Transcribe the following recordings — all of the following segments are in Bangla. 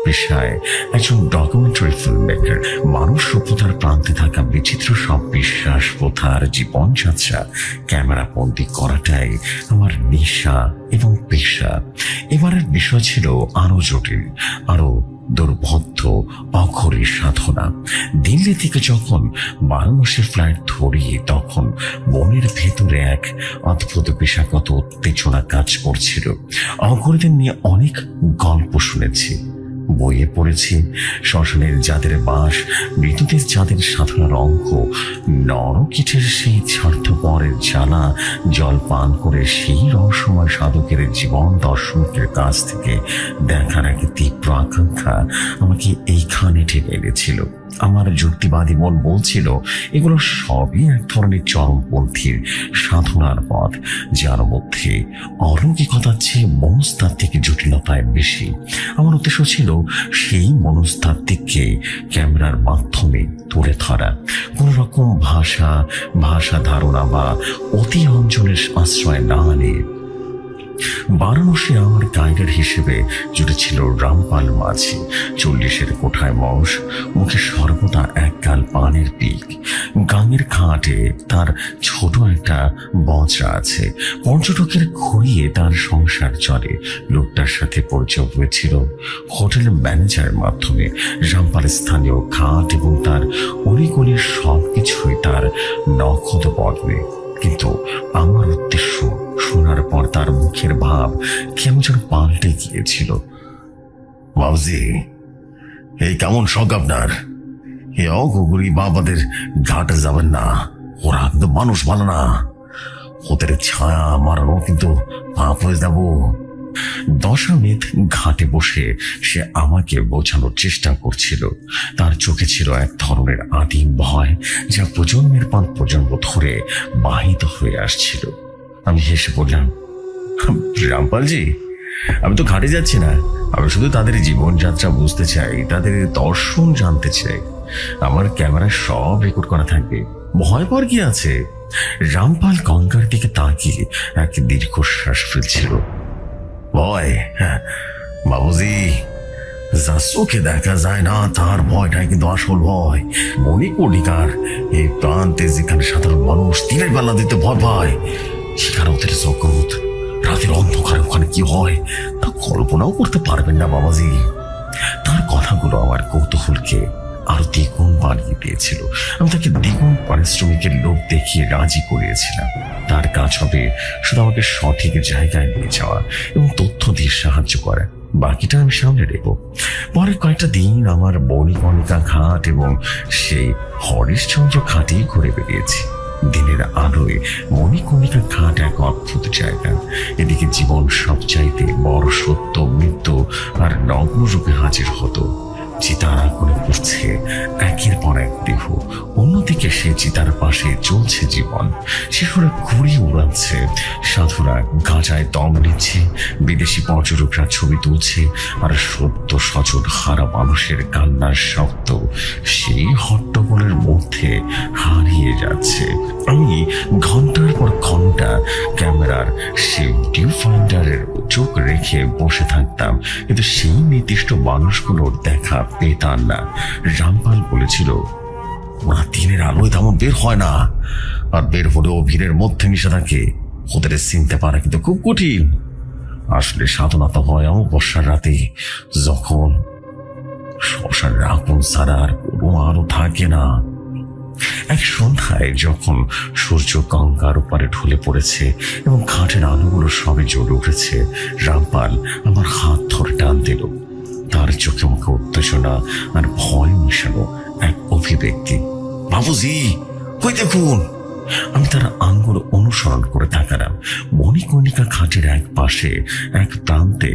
পেশায় একজন ডকুমেন্টারি ফিল্ম মেকার। মানুষ সভ্যতার প্রান্তে থাকা বিচিত্র সব বিশ্বাস, প্রথার জীবনযাত্রা ক্যামেরা বন্দি করাটাই আমার নেশা এবং পেশা। এবারের বিষয় ছিল আরো জটিল, আরো দুর্বোধ্য, অঘরী সাধনা। দিল্লি থেকে যখন বারাণসী ফ্লাইট ধরি, তখন মনের ভেতরে এক অদ্ভুত পেশাগত উত্তেজনা কাজ করছিল। অঘরীদের নিয়ে অনেক গল্প শুনেছি, বইয়ে পড়েছি। শ্মশানের যাদের বাস, মৃতদের যাদের সাধনার অঙ্ক, নরকীটের সেই স্বার্থপরের জ্বালা জল পান করে সেই রহস্যময় সাধকের জীবন দর্শকের কাছ থেকে দেখার এক তীব্র আকাঙ্ক্ষা আমাকে এইখানে ঠেকে এনেছিল। আমার যুক্তিবাদী মন বলছিল এগুলো সবই এক ধরনের চরমপন্থীর সাধনার পথ, যার মধ্যে অলৌকিকতার চেয়ে মনস্তাত্ত্বিক জটিলতায় বেশি। আমার উদ্দেশ্য ছিল সেই মনস্তাত্ত্বিককে ক্যামেরার মাধ্যমে তুলে ধরা, কোন রকম ভাষা ধারণা বা অতি অঞ্চলের আশ্রয় না নিয়ে। বারাণসী আমার গাইডের হিসেবে জুটেছিল রামপাল মাঝি। 40-এর কোঠায় বয়স, মুখে সর্বদা এক গাল পানের পিক। গাঙের ঘাটে তার ছোট একটা বজরা আছে। পর্যটকের ঘুরিয়ে তার সংসার চলে। লোকটার সাথে পরিচয় হয়েছিল হোটেল ম্যানেজারের মাধ্যমে। রামপালের স্থানীয় ঘাট এবং তার অলিগলির সবকিছুই তার নখদ বদলে। কিন্তু আমার উদ্দেশ্য শোনার পর তার মুখের ভাব কেমন যেন পাল্টে গিয়েছিল। বাবুজি, এই কেমন শখ আপনার? এ অগুগুরি বাবাদের ঘাটে যাবেন না, ওরা কিন্তু মানুষ ভালো না। ওদের ছায়া মারানো কিন্তু পাপ হয়ে যাব। দশামেধ ঘাটে বসে সে আমাকে বোঝানোর চেষ্টা করছিল। তার চোখে ছিল এক ধরনের আদিম ভয়, যা প্রজন্মের পর প্রজন্ম ধরে বাহিত হয়ে আসছিল। আমি হেসে বললাম, রামপালজি, আমি তো ঘাটে যাচ্ছি না, আমি শুধু তাদের জীবনযাত্রা বুঝতে চাই, তাদের দর্শন জানতে চাই। আমার ক্যামেরায় সব রেকর্ড করা থাকবে, ভয় পাওয়ার কি আছে? রামপাল গঙ্গার দিকে তাকিয়ে এক দীর্ঘশ্বাস ফেলছিল। ভয়? বাবুজি, যা চোখে দেখা যায় না তার ভয়টাই কিন্তু আসল ভয়। মণিকর্ণিকার এই প্রান্তে যেখানে সাধারণ মানুষ দিনের বেলা দিতে ভয় পায়, সেখানে ওদের জগৎ রাতের অন্ধকারে ওখানে কি হয় তা কল্পনাও করতে পারবেন না বাবাজি। তার কথাগুলো আমার কৌতূহলকে আরো দ্বিগুণ বাড়িয়ে দিয়েছিল। আমি তাকে দ্বিগুণ পারিশ্রমিকের লোক দেখিয়ে রাজি করিয়েছিলাম। তার কাজ হবে শুধু আমাকে সঠিক জায়গায় নিয়ে যাওয়া এবং তথ্য দিয়ে সাহায্য করা, বাকিটা আমি সামনে নেব। পরে কয়েকটা দিন আমার মণিকর্ণিকা ঘাট এবং সেই হরিশচন্দ্র ঘাটেই ঘুরে বেরিয়েছি। দিনের আলোয় মণিকর্ণিকা ঘাট এক অদ্ভুত জায়গা। এদিকে জীবন সবচাইতে বড় সত্য, মৃত্যু আর নগ্ন রূপে হাজির হতো। চিতার আগুনে পুড়ছে একের পর এক দেহ, অন্যদিকে সে চিতার পাশে চলছে জীবন। শিশুরা ঘুড়ি উড়াচ্ছে, সাধুরা গাঁজায় দম নিচ্ছে, বিদেশি পর্যটকরা ছবি তুলছে, আর সদ্য সচল হারা মানুষের কান্নার শব্দ সেই হট্টগোলের মধ্যে হারিয়ে যাচ্ছে। আমি ঘন্টার পর ঘন্টা ক্যামেরার সেই ভিউ ফাইন্ডারের চোখ রেখে বসে থাকতাম, কিন্তু সেই নির্দিষ্ট মানুষগুলোর দেখা পেতাম না। রামপাল বলেছিল, ওরা দিনের আলোয় তেমন বের হয় না, আর বের হলেও ভিড়ের মধ্যে মিশে থাকে। ওদের চিনতে পারা কিন্তু খুব কঠিন। আসলে সাধনা তো হয় অমাবস্যার রাতে, যখন শ্মশানের আগুন ছাড়া আর কোনো আলো থাকে না। এক সন্ধ্যায় যখন সূর্য গঙ্গার ওপারে ঢলে পড়েছে এবং ঘাটের আলোগুলো সবে জ্বলে উঠেছে, রামপাল আমার হাত ধরে টান দিল। তার চোখে মুখে উত্তেজনা আর ভয় মিশানো এক অভিব্যক্তি। বাবুজি, কই দেখুন। আমি তার আঙ্গুল অনুসরণ করে তাকালাম। মণিকর্ণিকা ঘাটের এক পাশে এক প্রান্তে,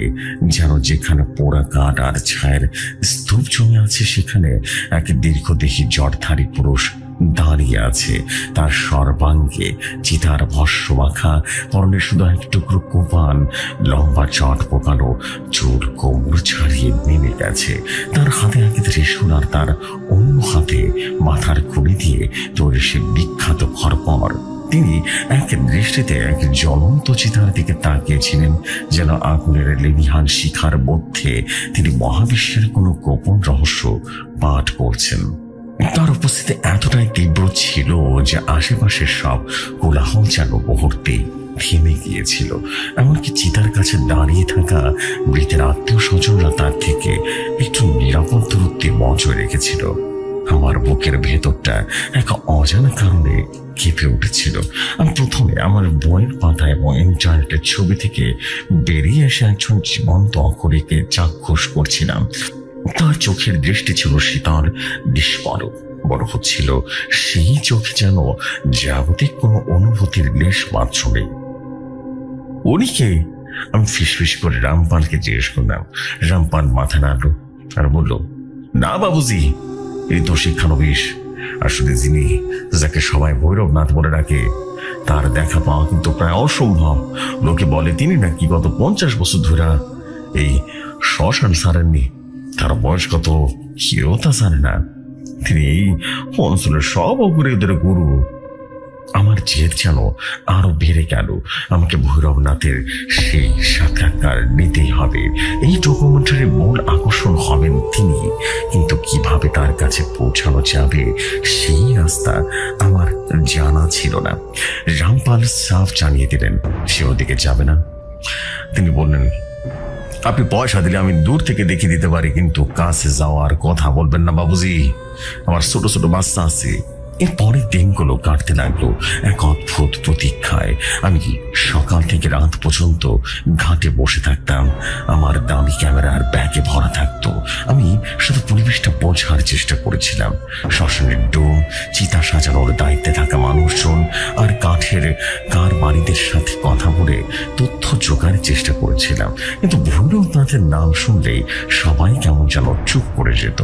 যেন যেখানে পোড়া কাঠ আর ছায়ের স্তূপ জমে আছে, সেখানে এক দীর্ঘদেহী জটধারী পুরুষ দাঁড়িয়ে আছে। তার সর্বাঙ্গে চিতার ভস্য মাখা, পরনে শুধু এক টুকরো কোপান, লম্বা চট পোকানো চুল কোমর ছাড়িয়ে নেমে গেছে। তার হাতে এক ত্রিশূল, আর তার অন্য হাতে মাথার খুলি দিয়ে তৈরি সে বিখ্যাত খরপর। তিনি এক দৃষ্টিতে এক জ্বলন্ত চিতার দিকে তাকিয়েছিলেন, যেন আগুনের লেলিহান শিখার মধ্যে তিনি মহাবিশ্বের কোনো গোপন রহস্য পাঠ করছেন। তার উপস্থিতি এতটাই তীব্র ছিল যে আশেপাশের সব কোলাহল যেন মুহূর্তেই থেমে গিয়েছিল। এমনকি চিতার কাছে দাঁড়িয়ে থাকা মৃতের আত্মীয় স্বজনরা তার থেকে একটু নিরাপদ দূরত্বে বজায় রেখেছিল। আমার বুকের ভেতরটা এক অজানা কারণে কেঁপে উঠেছিল। আমি প্রথমে আমার বইয়ের পাতা এবং ইন্টারনেটের ছবি থেকে বেরিয়ে এসে একজন জীবন্ত অক্ষরীকে চাক্ষুষ করছিলাম। তার চোখের দৃষ্টি ছিল শীতল নিষ্পরক, বড় হচ্ছিল সেই চোখে যেন জাগতিক কোনো অনুভূতির লেশ মাত্র নেই। উনি কে? আমি ফিসফিস করে রামপালকে জিজ্ঞেস করলাম। রামপাল মাথা নাড়ল আর বলল, না বাবুজি, এই তো শিক্ষানবিশ। আসলে যিনি, যাকে সবাই ভৈরবনাথ বলে ডাকে, তার দেখা পাওয়া কিন্তু প্রায় অসম্ভব। লোকে বলে তিনি নাকি গত 50 বছর ধরে এই শ্মশান ছাড়েননি। তার বয়স কত কেউ তা জানে না। তিনি এই অঞ্চলের সব অগ্রীদের গুরু। আমার জেদ যেন আরো বেড়ে গেল। আমাকে ভৈরবনাথের সেই সাক্ষাৎকার নিতেই হবে। এই ডকুমেন্টারির মূল আকর্ষণ হবেন তিনি, কিন্তু কিভাবে তার কাছে পৌঁছানো যাবে সেই রাস্তা আমার জানা ছিল না। রামপাল সাফ জানিয়ে দিলেন সে ওদিকে যাবে না। তিনি বললেন, আপনি পয়সা দিলে আমি দূর থেকে দেখিয়ে দিতে পারি, কিন্তু কাছে যাওয়ার কথা বলবেন না বাবুজি, আমার ছোট ছোট বাচ্চা আছে। এরপরে দিনগুলো কাটতে লাগলো এক অদ্ভুত প্রতীক্ষায়। আমি সকাল থেকে রাত পর্যন্ত ঘাটে বসে থাকতাম। আমার দামি ক্যামেরার ব্যাগে ভরা থাকতো। আমি শুধু পরিবেশটা বোঝার চেষ্টা করেছিলাম। শ্মশানের ডোম, চিতা সাজানোর দায়িত্বে থাকা মানুষজন আর কাঠের কারবারিদের সাথে কথা বলে তথ্য জোগাড়ের চেষ্টা করেছিলাম। কিন্তু ভৈরবনাথের নাম শুনলেই সবাই কেমন যেন চুপ করে যেত।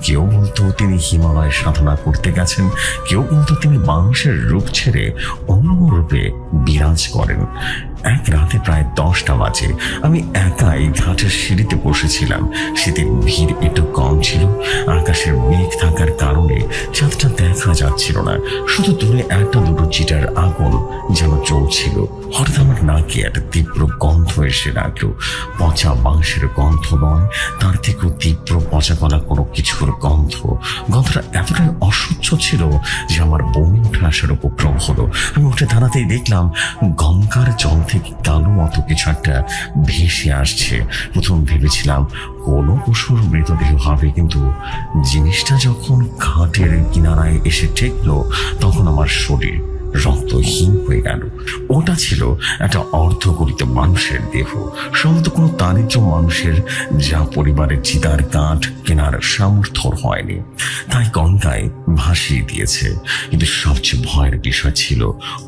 কেউ বলতো তিনি হিমালয়ে সাধনা করতে গেছেন, কেউ বলতো তিনি মানুষের রূপ ছেড়ে অন্য রূপে বিরাজ করেন। এক রাতে প্রায় 10টা বাজে আমি একাই ঘাটের সিঁড়িতে বসেছিলাম। শীতের ভিড় একটু কম ছিল। আকাশের মেঘ থাকার কারণে চাঁদটা দেখা যাচ্ছিল না, শুধু দূরে একটা দুটো চিটার আগুন যেন চলছিল। হঠাৎ আমার নাকে একটা তীব্র গন্ধ এসে লাগলো। পচা মাংসের গন্ধ নয়, তার থেকেও তীব্র পচা গলা কোনো কিছুর গন্ধ। গন্ধটা এতটাই অসহ্য ছিল যে আমার বমি উঠে আসার উপক্রম হলো। আমি উঠে দাঁড়াতেই দেখলাম গঙ্গার জল থেকে কালো মতো কিছু একটা ভেসে আসছে। প্রথম ভেবেছিলাম কোনো পশুর মৃতদেহ হবে, কিন্তু জিনিসটা যখন ঘাটের কিনারায় এসে ঠেকলো তখন আমার শরীর রক্তহীন হয়ে গেল। ওটা ছিল একটা অর্ধগরিত মানুষের দেহ, সম্ভবত কোনো দারিদ্র মানুষের, যা পরিবারের চিতার কাঠ কেনার সামর্থ্য হয়নি, তাই গঙ্গায় ভাসিয়ে দিয়েছে। কিন্তু সবচেয়ে ভয়ের বিষয় ছিল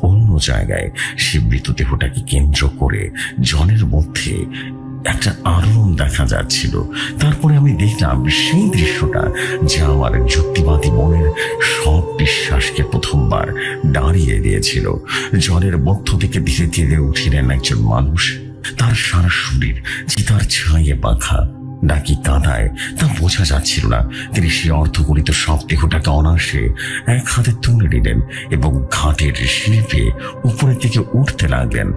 অন্য জায়গায়। সে মৃতদেহটাকে কেন্দ্র করে জলের মধ্যে একটা আলোড়ন দেখা যাচ্ছিল। তারপরে আমি দেখলাম সেই দৃশ্যটা যা আমার যুক্তিবাদী মনের সব বিশ্বাসকে প্রথমবার দাঁড়িয়ে দিয়েছিল। জলের মধ্য থেকে ধীরে ধীরে উঠিলেন একজন মানুষ। তার সারা শরীর চিতার ছাইয়ে পাখা, নাকি কাঁদায় তা বোঝা যাচ্ছিল না। তিনি সেই অর্ধগরিত সব দেহটাকে অনায়াসে এক হাতে তুলে নিলেন এবং ঘাটের শিল্পে উপরের দিকে উঠতে লাগলেন,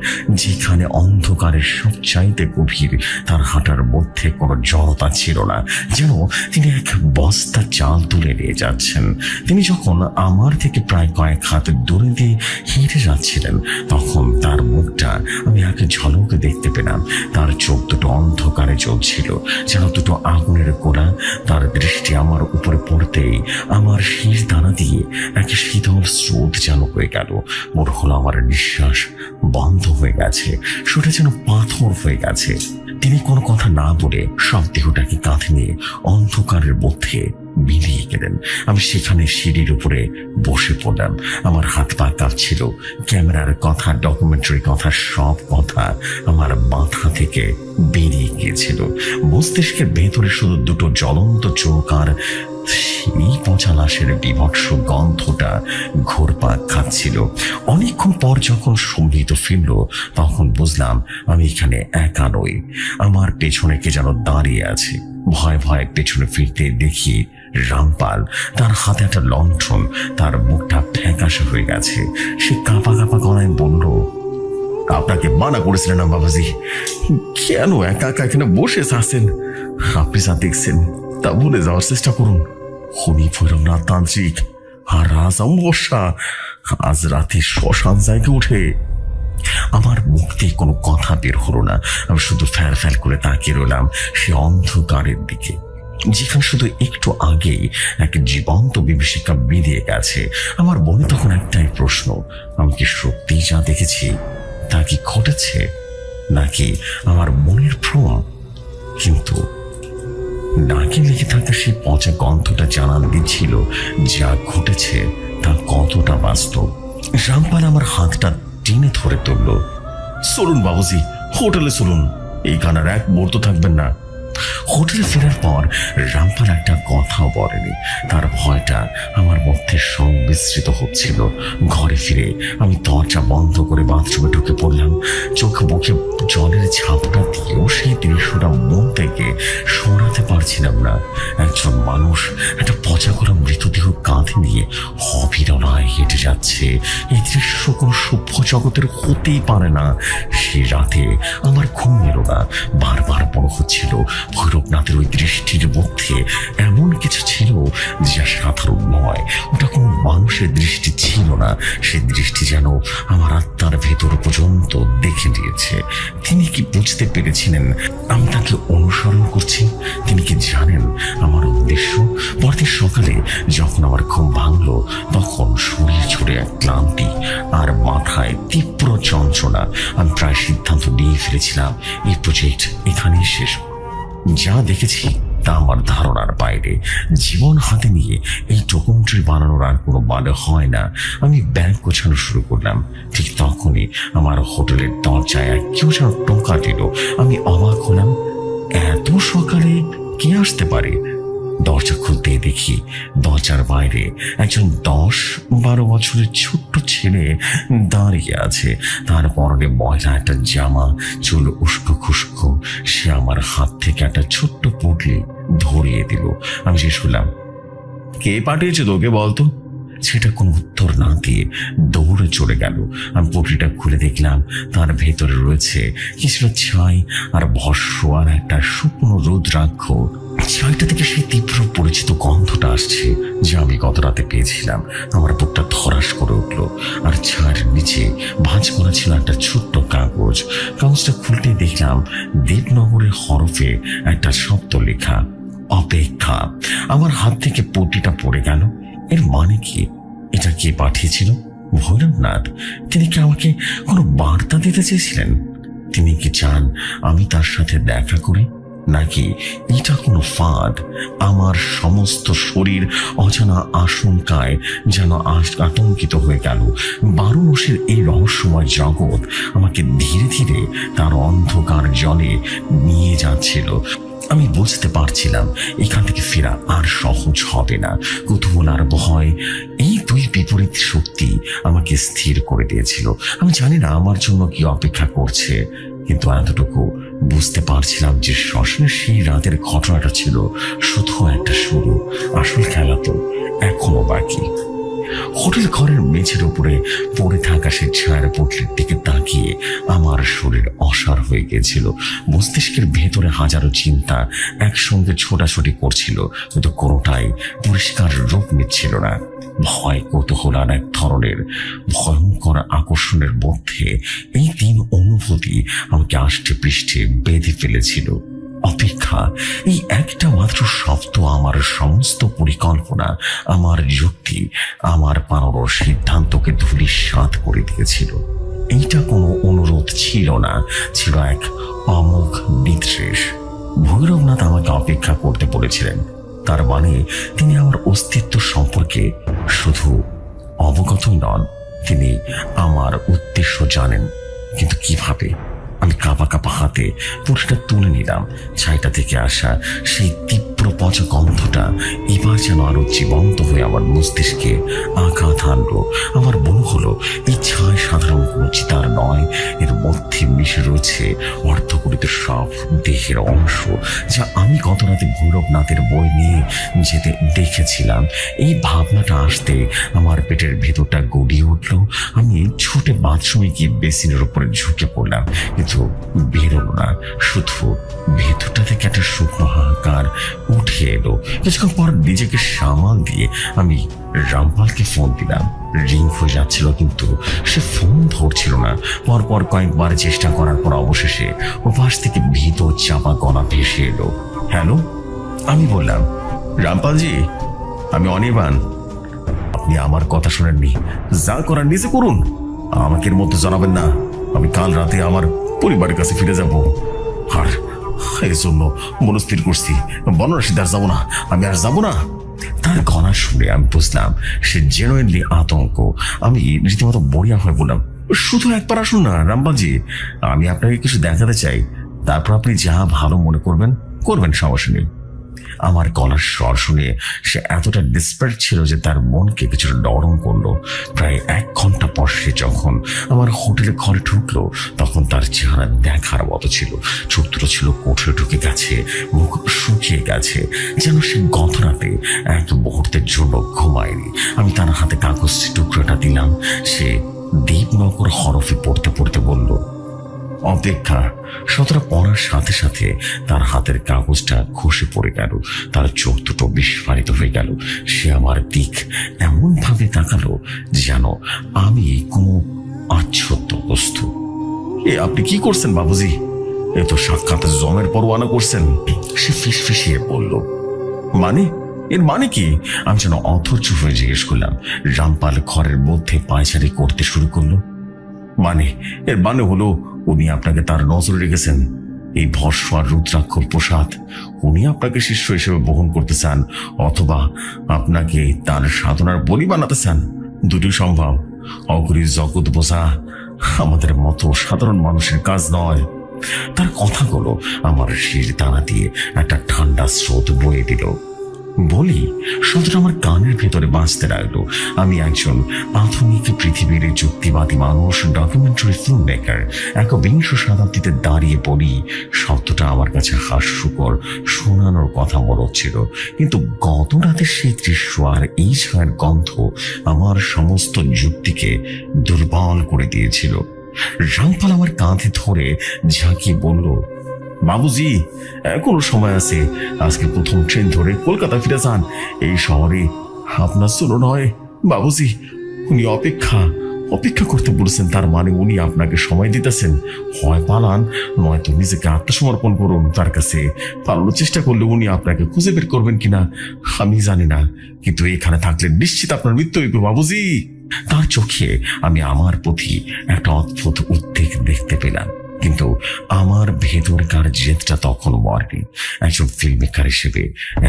যেখানে অন্ধকারের সবচাইতে গভীর। তার হাঁটার মধ্যে কোনো জড়তা ছিল না, যেন তিনি এক বস্তা চাল তুলে নিয়ে যাচ্ছেন। তিনি যখন আমার থেকে প্রায় কয়েক হাত দূরে দিয়ে হেঁটে যাচ্ছিলেন তখন তার মুখটা আমি এক ঝলকে দেখতে পেলাম। তার চোখ দুটো অন্ধকারে জ্বলছিল যেন দুটো আগুনের গোলা। তার দৃষ্টি আমার উপরে পড়তেই আমার শীষ দানা দিয়ে এক শীতল স্রোত যেন হয়ে গেল। মনে হলো আমার নিঃশ্বাস বন্ধ হয়ে গেছে, সেটা যেন পাথর হয়ে গেছে। তিনি কোনো কথা না বলে সব দেহটাকে কাঁধে নিয়ে অন্ধকারের মধ্যে মিলিয়ে গেলেন। আমি সেখানে সিঁড়ির উপরে বসে পড়লাম। আমার হাত পা কাঁপছিল। ক্যামেরার কথা, ডকুমেন্টারি কথা, সব কথা আমার মাথা থেকে বেরিয়ে গিয়েছিল। মস্তিষ্কের ভেতরে শুধু দুটো জ্বলন্ত চোখ আর সেই পচা লাশের বিভৎস গন্ধটা ঘোরপাক খাচ্ছিল। অনেকক্ষণ পর যখন সম্মিলিত ফিরল তখন বুঝলাম আমি এখানে একা নই। আমার পেছনে কে যেন দাঁড়িয়ে আছে। ভয় ভয়ে পেছনে ফিরতে দেখি রামপাল, তার হাতে একটা লণ্ঠন, তার মুখটা ফ্যাকাশে হয়ে গেছে। সে কাঁপা কাঁপা গলায় বলল, আপনাকে মানা করেছিলেন না বাবাজি, কেন একা একা এখানে বসে আছেন? আপনি যা দেখছেন তা ভুলে যাওয়ার চেষ্টা করুন। হরি ভৈরবনাথ তান্ত্রিক আর রাজ অমাবস্যা আজ রাতে শ্মশান জায়গা উঠে। আমার মুখ দিয়ে কোনো কথা বের হলো না। আমি শুধু ফ্যাল ফ্যাল করে তাকিয়ে রইলাম সে অন্ধকারের দিকে, যেখানে শুধু একটু আগেই এক জীবন্ত বিভীষিকা বেরিয়ে গেছে। আমার মনে তখন একটাই প্রশ্ন, আমি কি সত্যিই যা দেখেছি তা কি ঘটেছে, নাকি আমার মনের ভ্রম? কিন্তু নাকে লেগে থাকা সেই পচা গন্ধটা জানান দিচ্ছিল যা ঘটেছে তা কতটা বাস্তব। রামপাল আমার হাতটা টেনে ধরে তুলল। চলুন বাবুজি, হোটেলে চলুন, এইখানে আর এক মুহূর্ত থাকবেন না। হোটেলে ফেরার পর রামপাল একটা কথাও বলেনি। তার ভয়টা আমার মধ্যে সংমিশ্রিত হচ্ছিল। ঘরে ফিরে আমি দরজা বন্ধ করে বাথরুমে ঢুকে পড়লাম। চোখ মুখে জলের ঝাপটা দিয়েও সেই দৃশ্যটা মন থেকে সরাতে পারছিলাম না। একজন মানুষ একটা পচা করা মৃতদেহ কাঁধে নিয়ে অবিরলায় হেঁটে যাচ্ছে। এই দৃশ্য কোনো সভ্য জগতের হতেই পারে না। সে রাতে আমার ঘুম এলো না। বারবার মনে হচ্ছিল ভৈরবনাথের ওই দৃষ্টির মধ্যে এমন কিছু ছিল যা সাধারণ নয়। ওটা কোনো মানুষের দৃষ্টি ছিল না। সে দৃষ্টি যেন আমার আত্মার ভেতর পর্যন্ত দেখে দিয়েছে। তিনি কি বুঝতে পেরেছিলেন আমি তাকে অনুসরণ করছি? তিনি কি জানেন আমার উদ্দেশ্য? পরদিন সকালে যখন আমার ঘুম ভাঙলো, তখন শরীর ছুড়ে এক ক্লান্তি আর মাথায় তীব্র যন্ত্রণা। আমি প্রায় সিদ্ধান্ত নিয়ে ফেলেছিলাম এই প্রজেক্ট এখানেই শেষ। যা দেখেছি তা আমার ধারণার বাইরে। জীবন হাতে নিয়ে এই ডকুমেন্টারি বানানোর আর কোনো মানে হয় না। আমি ব্যাগ গোছানো শুরু করলাম। ঠিক তখনই আমার হোটেলের দরজায় কেউ যেন টোকা দিল। আমি অবাক হলাম, এত সকালে কে আসতে পারে? দরজা খুলতে দেখি দরজার বাইরে একজন 10-12 বছরের ছোট্ট ছেলে দাঁড়িয়ে আছে। তার পরনে ময়লা একটা জামা, চুল উস্কো খুস্কো। সে আমার হাত থেকে একটা ছোট্ট পুটলি ধরিয়ে দিল। আমি জিজ্ঞেস করলাম, কে পাঠিয়েছে তোকে বলতো? সেটা কোনো উত্তর না দিয়ে দৌড়ে চলে গেল। আমি পুটলিটা খুলে দেখলাম তার ভেতরে রয়েছে কিছুটা ছাই আর ভস্য আর একটা শুকনো রুদ্রাক্ষ। ছাইটা থেকে সেই তীব্র পরিচিত গন্ধটা আসছে যা আমি গত রাতে পেয়েছিলাম। আমার বুকটা ধরাস করে উঠল। আর ছায়ের নিচে ভাঁজ করা ছিল একটা ছোট্ট কাগজ। কাগজটা খুলতে দেখলাম দেবনগরের হরফে একটা শব্দ লেখা, অপেক্ষা। আমার হাত থেকে পুটলিটা পড়ে গেল। এর মানে কি? এটা কে পাঠিয়েছিল? ভৈরবনাথ? তিনি কি আমাকে কোনো বার্তা দিতে চেয়েছিলেন? তিনি কি চান আমি তার সাথে দেখা করি, নাকি এটা কোনো ফাঁদ? আমার সমস্ত শরীর অজানা আশঙ্কায় যেন আতঙ্কিত হয়ে গেল। বারুণসের এই রহস্যময় জগৎ আমাকে ধীরে ধীরে তার অন্ধকার জলে নিয়ে যাচ্ছিল। আমি বুঝতে পারছিলাম এখান থেকে ফেরা আর সহজ হবে না। কৌতূহল আর ভয়, এই দুই বিপরীত শক্তি আমাকে স্থির করে দিয়েছিল। আমি জানি না আমার জন্য কি অপেক্ষা করছে, কিন্তু এতটুকু বুঝতে পারছিলাম যে শ্মশানের সেই রাতের ঘটনাটা ছিল শুধু একটা শুরু। আসল খেলা তো এখনো বাকি। হোটেল ঘরের মেঝের উপরে পড়ে থাকা সে ছায়ার পুটলির দিকে তাকিয়ে আমার শরীর অসাড় হয়ে গিয়েছিল। মস্তিষ্কের ভেতরে হাজারো চিন্তা একসঙ্গে ছোটাছুটি করছিল, কিন্তু কোনোটাই পরিষ্কার রূপ নিচ্ছিল না। ভয়, কৌতূহল আর এক ধরনের ভয়ঙ্কর আকর্ষণের মধ্যে এই তিন অনুভূতি আমাকে আষ্টে পৃষ্ঠে বেঁধে ফেলেছিল। অপেক্ষা, এই একটা মাত্র শব্দ আমার সমস্ত পরিকল্পনা, আমার যুক্তি, আমার বানানো সিদ্ধান্তকে ধূলিসাৎ করে দিয়েছিল। এইটা কোনো অনুরোধ ছিল না, ছিল এক অমোঘ নির্দেশ। ভৈরবনাথ আমাকে অপেক্ষা করতে বলেছিলেন। তার মানে তিনি আমার অস্তিত্ব সম্পর্কে শুধু অবগতই নন, তিনি আমার উদ্দেশ্য জানেন। কিন্তু কিভাবে? আমি কাঁপা কাঁপা হাতে পুটলিটা তুলে নিলাম। ছাইটা থেকে আসা সেই তীব্র পচা গন্ধটা শব্দটা এবার যেন আরো জীবন্ত হয়ে আমার মস্তিষ্কে আঘাত হানলো। আমার মনে হলো এই ছায় সাধারণ কোনো চিতার নয়, এর মধ্যে মিশে রয়েছে অর্ধগরিত সব দেহের অংশ, যা আমি গত রাতে ভৈরবনাথের বই নিয়ে যেতে দেখেছিলাম। এই ভাবনাটা আসতে আমার পেটের ভেতরটা গড়িয়ে উঠলো। আমি ছুটে বাথরুমে গিয়ে বেসিনের উপরে ঝুঁকে পড়লাম, কিন্তু বেরোলো না। শুধু ভেতরটা থেকে একটা শুকনো হাহাকার উঠে এলো। কিছুক্ষণ পর নিজেকে সামাল দিয়ে আমি রামপালকে ফোন দিলাম। রিং হয়ে যাচ্ছিল, কিন্তু সে ফোন ধরছিল না। পরপর কয়েকবার চেষ্টা করার পর অবশেষে ওপাশ থেকে ভীত চাপা গলা ভেসে এলো। হ্যালো, আমি বললাম, রামপালজি, আমি অনির্বাণ। আপনি আমার কথা শোনেননি, যা করার নিজে করুন, আমাকে এর মধ্যে জানাবেন না। আমি কাল রাতে আমার পরিবারের কাছে ফিরে যাব, আর এই জন্য মনস্থির করছি বনরাশিতে আর যাবো না, আমি আর যাবো না। তার গলা শুনে আমি বুঝলাম সে জেনুইনলি আতঙ্ক। আমি রীতিমতো বড়িয়া হয়ে বললাম, শুধু একবার আসুন না রামপালজি, আমি আপনাকে কিছু দেখাতে চাই, তারপর আপনি যা ভালো মনে করবেন, সমস্যা নেই। আমার গলার স্বর শুনে সে এতটা ডিসপারেট ছিল যে তার মনকে কিছুটা নরম করলো। প্রায় 1 ঘন্টা পর সে যখন আমার হোটেলে ঘরে ঢুকলো, তখন তার চেহারা দেখার মতো ছিল। চোখ দুটো ছিল কোঠরে ঢুকে গেছে, মুখ শুকিয়ে গেছে, যেন সে গত রাতে এক মুহূর্তের জন্য ঘুমায়নি। আমি তার হাতে কাগজ টুকরোটা দিলাম। সে দীপনগর হরফে পড়তে পড়তে বলল, অপেক্ষা। শতটা পড়ার সাথে সাথে তার হাতের কাগজটা খসে পড়ে গেল, তার চোখ দুটো বিস্ফারিত হয়ে গেল। সে আমার দিক এমন ভাবে তাকালো যেন আমি কোনো আচ্ছত্য বস্তু। আপনি কি করছেন বাবুজি? এ তো সাক্ষাৎ জমের পরোয়ানা করছেন। সে ফিসফিসিয়ে বলল, মানে? এর মানে কি? আমি যেন অধৈর্য হয়ে জিজ্ঞেস করলাম। রামপাল ঘরের মধ্যে পায়চারি করতে শুরু করলো। এর মানে হলো উনি আপনাকে তার নজরে রেখেছেন। এই ভস্ম আর রুদ্রাক্ষ প্রসাদ উনি আপনাকে শিষ্য হিসেবে বহন করতে চান, অথবা আপনাকে তার সাধনার বলি বানাতে চান। দুটি সম্ভব। অগ্রি জগৎ বোঝা আমাদের মতো সাধারণ মানুষের কাজ নয়। তার কথাগুলো আমার শির দানা দিয়ে একটা ঠান্ডা স্রোত বয়ে দিল। বলি শব্দটা আমার কানের ভেতরে বাঁচতে লাগলো। আমি একজন আধুনিক পৃথিবীর যুক্তিবাদী মানুষ, ডকুমেন্টারি ফিল্ম মেকার, 21শ শতাব্দীতে দাঁড়িয়ে বলি শব্দটা আমার কাছে হাস্যকর শোনানোর কথা মনে হচ্ছিল, কিন্তু গত রাতের সেই দৃশ্য আর এই ছায়ের গন্ধ আমার সমস্ত যুক্তিকে দুর্বল করে দিয়েছিল। রামপাল আমার কাঁধে ধরে ঝাঁকিয়ে বলল, বাবুজি, এখনো সময় আছে। আজকে প্রথম ট্রেন ধরে কলকাতা ফিরে যান। এই শহরে আপনার জন্য নয় বাবুজি। উনি অপেক্ষা করতে বলেছেন, তার মানে উনি আপনাকে সময় দিতেছেন। হয় পালান, নয়তো নিজেকে আত্মসমর্পণ করুন তার কাছে। পালানোর চেষ্টা করলে উনি আপনাকে খুঁজে বের করবেন কিনা আমি জানি না, কিন্তু এখানে থাকলে নিশ্চিত আপনার মৃত্যু হইবে বাবুজি। তার চোখে আমি আমার প্রতি একটা অদ্ভুত উদ্বেগ দেখতে পেলাম, কিন্তু আমার ভেতরকার জেদটা তখন মরেনি। একজন ফিল্ম মেকার হিসেবে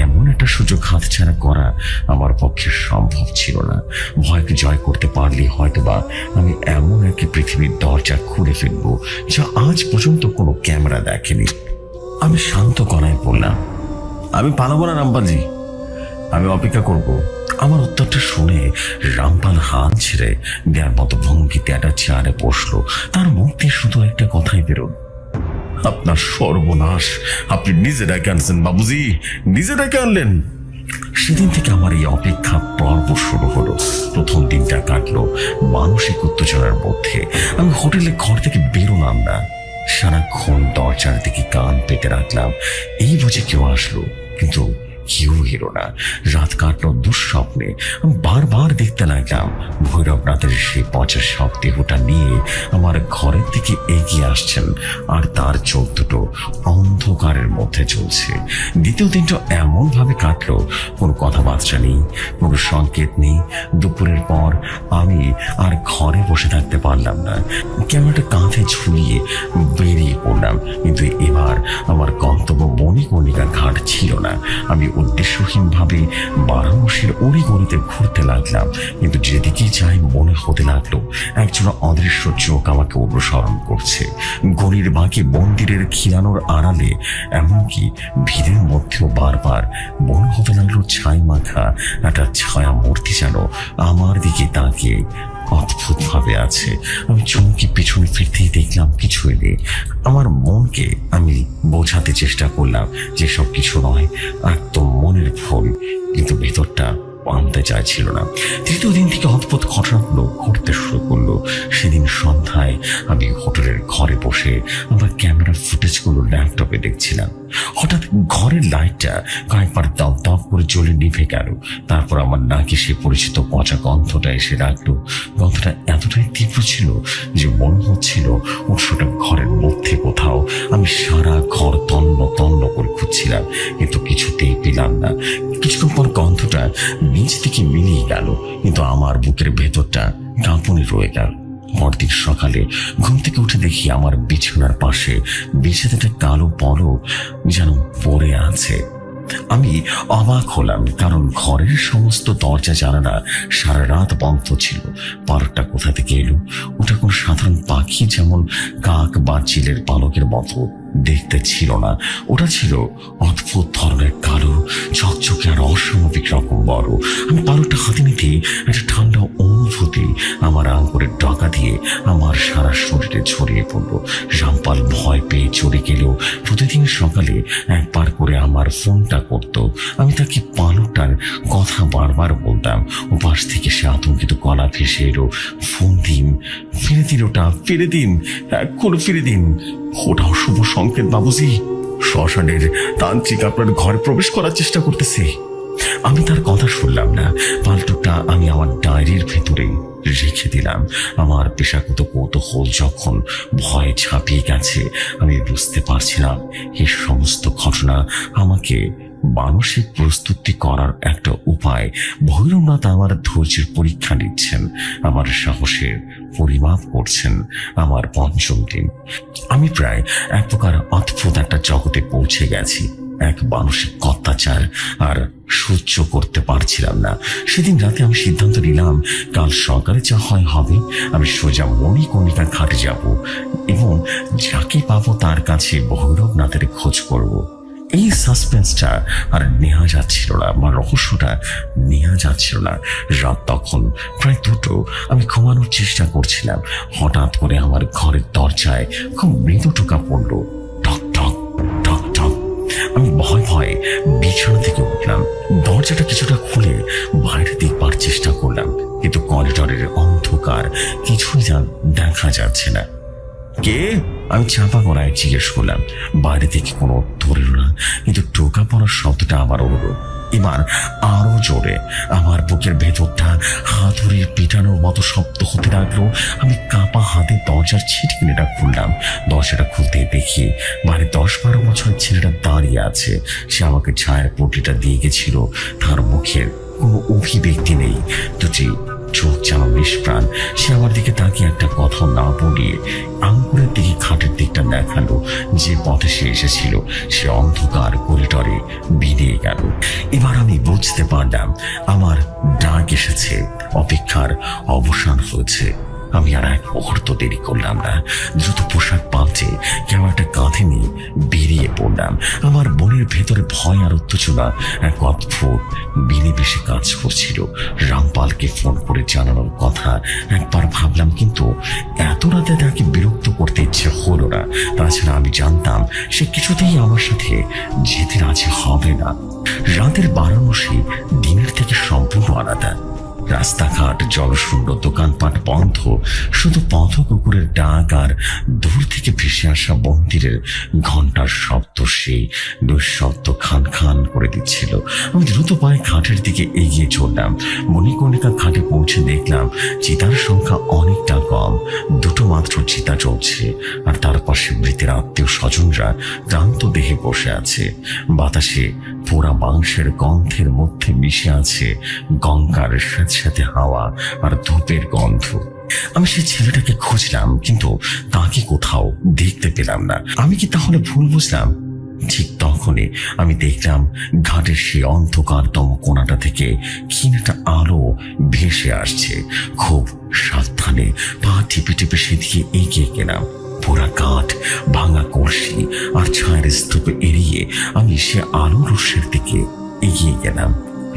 এমন একটা সুযোগ হাতছাড়া করা আমার পক্ষে সম্ভব ছিল না। ভয়কে জয় করতে পারলে হয়তোবা আমি এমন একটি পৃথিবীর দরজা খুলে ফেলবো যা আজ পর্যন্ত কোনো ক্যামেরা দেখেনি। আমি শান্ত গলায় বললাম, আমি পালাবো না রামপালজি, আমি অপেক্ষা করব। আমার উত্তরটা শুনে রামপাল হাত ছেড়ে দেওয়ার মতো ভঙ্গিতে একটা চেয়ারে বসলো। তার মুখ দিয়ে শুধু একটা কথাই বেরোল, আপনার সর্বনাশ আপনি নিজে ডেকে আনছেন বাবুজি, নিজে ডেকে আনলেন। সেদিন থেকে আমার এই অপেক্ষা পর্ব শুরু হলো। প্রথম দিনটা কাটলো মানসিক উত্তেজনার মধ্যে। আমি হোটেলের ঘর থেকে বেরোলাম না। সারাক্ষণ দরজার দিকে কান পেতে রাখলাম, এই বুঝে কেউ আসলো, কিন্তু কেউ এলো না। রাত কাটলো দুঃস্বপ্নে। আমি বারবার দেখতে লাগলাম ভৈরবনাথের সেই পচা সব দেহটা নিয়ে আমার ঘরের দিকে এগিয়ে আসছেন, আর তার চোখ দুটো অন্ধকারের মধ্যে চলছে। দ্বিতীয় দিনটা এমন ভাবে কাটলো, কোনো কথাবার্তা নেই, কোনো সংকেত নেই। দুপুরের পর আমি আর ঘরে বসে থাকতে পারলাম না। ক্যামেরাটা কাঁধে ঝুলিয়ে বেরিয়ে পড়লাম, কিন্তু এবার আমার গন্তব্য মণিকর্ণিকা ঘাট ছিল না। আমি উদ্দেশ্য উদ্দেশ্যহীন ভাবে বারাণসীর অলিগলিতে ঘুরতে লাগলাম, কিন্তু যেদিকে যাই মনে হতে লাগলো একজন অদৃশ্য চোখ আমাকে অনুসরণ করছে। গলির বাঁকে মন্দিরের খিলানোর আড়ালে, এমনকি ভিড়ের মধ্যেও বারবার মনে হতে লাগলো ছাই মাখা একটা ছায়া মূর্তি যেন আমার দিকে তাকিয়ে অদ্ভুত ভাবে আছে। আমি চমকে পিছনে ফিরতেই দেখলাম কিছুই নেই। আমার মনকে আমি বোঝাতে চেষ্টা করলাম যে সব কিছু নয়, একদম মনের ভুল, কিন্তু ভেতরটা আনতে চাইছিল না। তৃতীয় দিন থেকে অদ্ভুত ঘটনাগুলো ঘটতে শুরু করলো। সেদিন সন্ধ্যায় আমি হোটেলের ঘরে বসে আমার ক্যামেরার ফুটেজগুলো ল্যাপটপে দেখছিলাম। হঠাৎ ঘরের লাইটটা কয়েকবার দপ দপ করে জ্বলে নিভে গেল। তারপর আমার নাকে সে পরিচিত পচা গন্ধটা এসে রাখলো। গন্ধটা এতটাই তীব্র ছিল যে মনে হচ্ছিল উৎসটা ঘরের মধ্যে কোথাও। আমি সারা ঘর তন্ন তন্ন করে খুঁজছিলাম, কিন্তু কিছুতেই পেলাম না। কিছুক্ষণ পর গন্ধটা নিচ থেকে মিলিয়ে গেল, কিন্তু আমার বুকের ভেতরটা কাঁপুনি রয়ে গেল। পরদিন সকালে ঘুম থেকে উঠে দেখি আমার বিছানার পাশে বিছানাটা কালো পলক যেন পড়ে আছে। আমি অবাক হলাম, কারণ ঘরের সমস্ত দরজা জানালা সারা রাত বন্ধ ছিল। পালকটা কোথা থেকে এলো? ওটা কোন সাধারণ পাখি যেমন কাক বা চিলের পালকের মতো দেখতে ছিল না। ওটা ছিল অদ্ভুত ধরনের কালো, ঝকঝকে আর অস্বাভাবিক রকম বড়। আমি পালকটা হাতে নিতে একটা ঠান্ডা অনুভূতি আমার আঙ্গুরের ডগা দিয়ে আমার সারা শরীরে ছড়িয়ে পড়লো। রামপাল ভয় পেয়ে চলে গেলেও প্রতিদিন সকালে একবার করে আমার ফোনটা করতো। আমি তাকে পালকটার কথা বারবার বলতাম। ও পাশ থেকে সে আতঙ্কিত গলা ভেসে এলো, ফোন দিন, ফিরে দিন, ওটা ফিরে দিন, এখনো ফিরে দিন। ওটা অশুভ সংকেত বাবুজি, শ্মশানের তান্ত্রিক আপনার ঘরে প্রবেশ করার চেষ্টা করতেছে। আমি তার কথা শুনলাম না। পাল্টুটা আমি আমার ডায়েরির ভেতরে রেখে দিলাম। আমার পেশাগত কৌতূহল যখন ভয় ছাপিয়ে গেছে, আমি বুঝতে পারছিলাম এই সমস্ত ঘটনা আমাকে মানসিক প্রস্তুতি করার একটা উপায়। ভৈরবনাথ আমার ধৈর্যের পরীক্ষা নিচ্ছেন, আমার সাহসের পরিমাপ করছেন। আমার পঞ্চম দিন। আমি প্রায় এক প্রকার অদ্ভুত একটা জগতে পৌঁছে গেছি। এক মানসিক অত্যাচার আর সহ্য করতে পারছিলাম না। সেদিন রাতে আমি সিদ্ধান্ত নিলাম, কাল সকালে যা হয় হবে। আমি সোজা মণিকর্ণিকা ঘাটে যাব এবং যাকে পাবো তার কাছে ভৈরবনাথের খোঁজ করব। এই সাসপেন্সটা আর নেওয়া যাচ্ছিল না, আমার রহস্যটা নেওয়া যাচ্ছিল না। রাত তখন প্রায় 2টো। আমি ঘুমানোর চেষ্টা করছিলাম। হঠাৎ করে আমার ঘরের দরজায় খুব মৃদু টোকা পড়লো, টক টক টক টক। আমি ভয় ভয়ে বিছানা থেকে উঠলাম। দরজাটা কিছুটা খুলে বাইরে দেখবার চেষ্টা করলাম, কিন্তু করিডরের অন্ধকার, কিছুই দেখা যাচ্ছে না। কে? আমি চাপা গলায় জিজ্ঞেস করলাম। বাইরে থেকে কোনো উত্তর এলো না, কিন্তু টোকা পড়ার শব্দটা আমার হলো। এবার আরো জোরে। আমার বুকের ভেতরটা হাতুড়ির পিটানোর মতো শব্দ হতে লাগলো। আমি কাঁপা হাতে দরজার ছিটকিনিটা খুললাম। দরজাটা খুলতে দেখি বাইরে 10-12 বছরের ছেলেটা দাঁড়িয়ে আছে। সে আমাকে ছায়ের পটলিটা দিয়ে গেছিল। তার মুখের কোনো অভিব্যক্তি নেই, দুটি চোখ যেন নিষ্প্রাণ। সে আমার দিকে তাকিয়ে একটা কথা না বলিয়ে আঙ্গুরের দিকে খাটের দিকটা দেখালো। যে পথে সে এসেছিল সে অন্ধকার করিডরে বেরিয়ে গেল। এবার আমি বুঝতে পারলাম আমার ডাক এসেছে, অপেক্ষার অবসান হয়েছে। আমি আর এক মুহূর্ত দেরি করলাম না। দ্রুত পোশাক পাল্টে ক্যামেরাটা কাঁধে নিয়ে বেরিয়ে পড়লাম। আমার মনের ভেতরে ভয় আর উত্তেজনা এক অদ্ভুত বিনিবেশে কাজ করছিল। রামপালকে ফোন করে জানানোর কথা একবার ভাবলাম, কিন্তু এত রাতে তাকে বিরক্ত করতে ইচ্ছে হলো না। তাছাড়া আমি জানতাম সে কিছুতেই আমার সাথে যেতে রাজি হবে না। রাতের বারাণসী দিনের থেকে সম্পূর্ণ আলাদা। রাস্তাঘাট জলশূন্য, দোকানপাট বন্ধ, শুধু পথ কুকুরের ডাক আর দূর থেকে ভেসে আসা মন্দিরের ঘন্টার শব্দ সেই নিঃশব্দ খান খান করে দিচ্ছিল। আমি দ্রুত পায়ে ঘাটের দিকে এগিয়ে চললাম। মণিকর্ণিকা ঘাটে পৌঁছে দেখলাম চিতার সংখ্যা অনেকটা কম। 2টো মাত্র চিতা চলছে, আর তার পাশে মৃতের আত্মীয় স্বজনরা ক্লান্ত দেহে বসে আছে। বাতাসে পোড়া মাংসের গন্ধের মধ্যে মিশে আছে গঙ্গার সাথে হাওয়া আর ধূপের গন্ধ। আমি সেই ছেলেটাকে খুঁজলাম, কিন্তু তাকে কোথাও দেখতে পেলাম না। আমি কি তাহলে ভুল বুঝলাম? ঠিক তখনই আমি দেখলাম ঘাটের সেই অন্ধকারতম কোণাটা থেকে কি একটা আলো ভেসে আসছে। খুব সাবধানে পা টিপে টিপে সেদিকে এগিয়ে গেলাম। পোড়া কাঠ, ভাঙা কলসি আর ছায়ের স্তূপ এড়িয়ে আমি সে আলো রশ্মির দিকে এগিয়ে গেলাম।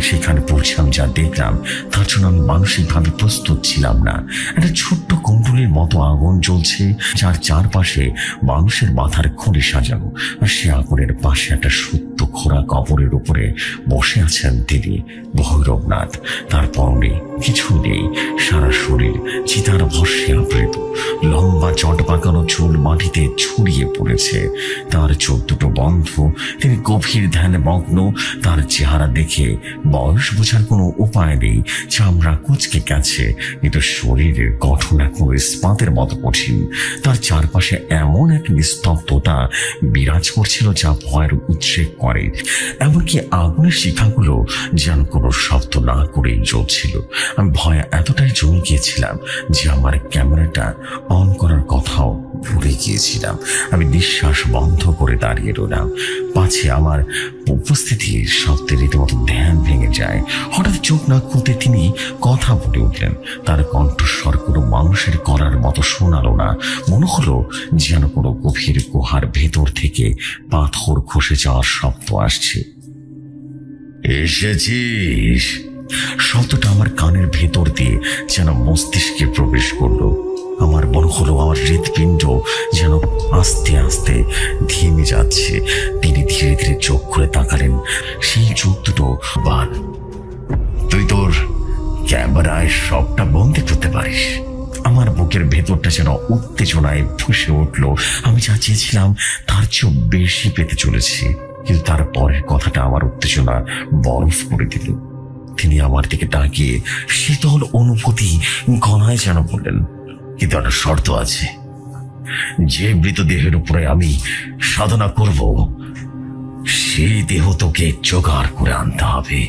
সেখানে পৌঁছলাম, যা দেখলাম তার জন্য আমি মানসিকভাবে প্রস্তুত ছিলাম না। একটা ছোট্ট কুণ্ডলীর মতো আগুন জ্বলছে, যার চারপাশে মানুষের মাথার খুঁড়ি সাজানো, আর সে আগুনের পাশে একটা সত্য খোঁড়া কবরের উপরে বসে আছেন তিনি, ভৈরবনাথ। তার পরনে কিছু নেই, সারা শরীর চিতার ভস্যে আবৃত, লম্বা চট পাকানো চুল মাটিতে ছড়িয়ে পড়েছে, তার চোখ দুটো বন্ধ, তিনি গভীর ধ্যানে মগ্ন। তার চেহারা দেখে বয়স বোঝার কোনো উপায় নেই। চামড়া কুচকে গেছে, কিন্তু শরীরের গঠন এখন ইস্পাতের মতো কঠিন। তার চারপাশে এমন এক নিস্তব্ধতা বিরাজ করছিল যা ভয়ের উদ্রেক করে। এমনকি আগুনের শিখাগুলো যেন কোনো শব্দ না করেই জ্বলছিল। আমি ভয়ে এতটাই জমে গিয়েছিলাম যে আমার ক্যামেরাটা অন করার কথাও ভুলে গিয়েছিলাম। আমি নিঃশ্বাস বন্ধ করে দাঁড়িয়ে রইলাম, পাছে আমার উপস্থিতির শব্দে রীতিমতো ধ্যান ভেঙে যায়। হঠাৎ চোখ না খুলতে তিনি কথা বলে উঠলেন। তার কণ্ঠস্বর কোনো মানুষের করার মতো শোনালো না, মনে হলো যেন কোনো গভীর গুহার ভেতর থেকে পাথর খসে যাওয়ার শব্দ আসছে। এসেছিস? শব্দটা আমার কানের ভেতর দিয়ে যেন মস্তিষ্কে প্রবেশ করলো। আমার মনে হলো আমার হৃৎপিণ্ড যেন আস্তে আস্তে থেমে যাচ্ছে। তিনি ধীরে ধীরে চোখ খুলে তাকালেন। সেই চোখ দুটো বান। তুই তোর ক্যামেরায় সবটা বন্দি করতে পারিস? আমার বুকের ভেতরটা যেন উত্তেজনায় ফুঁসে উঠল। আমি যা চেয়েছিলাম তার চেয়েও বেশি পেতে চলেছি, কিন্তু তার পরের কথাটা আমার উত্তেজনা বরফ করে দিল। তিনি আমার দিকে তাকিয়ে শীতল অনুভূতি গলায় যেন বললেন, কিন্তু একটা শর্ত আছে। যে মৃতদেহের উপরে আমি সাধনা করব, সেই দেহ তোকে জোগাড় করে আনতে হবে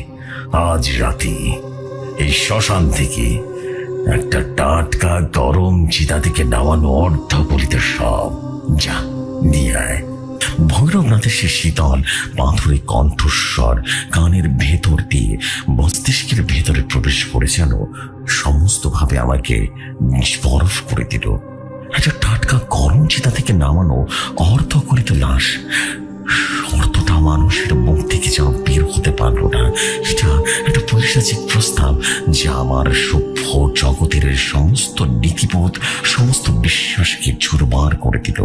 আজ রাতে। এই শ্মশান থেকে একটা টাটকা গরম চিতা থেকে নামানো অর্ধগলিত সব যা নিয়ে আয়। ভৈরবনাথের সে শীতল পাথরে কণ্ঠস্বর কানের ভেতর দিয়ে মস্তিষ্কের ভেতরে প্রবেশ করে যেন সমস্তভাবে আমাকে বরফ করে দিল। একটা টাটকা গরম চিতা থেকে নামানো অর্ধগলিত লাশ, শর্তটা মানুষের মুখ থেকে যেন বের হতে পারলো না। এটা একটা পৈশাচিক প্রস্তাব যা আমার সভ্য জগতের সমস্ত নীতিবোধ, সমস্ত বিশ্বাসকে চুরমার করে দিল।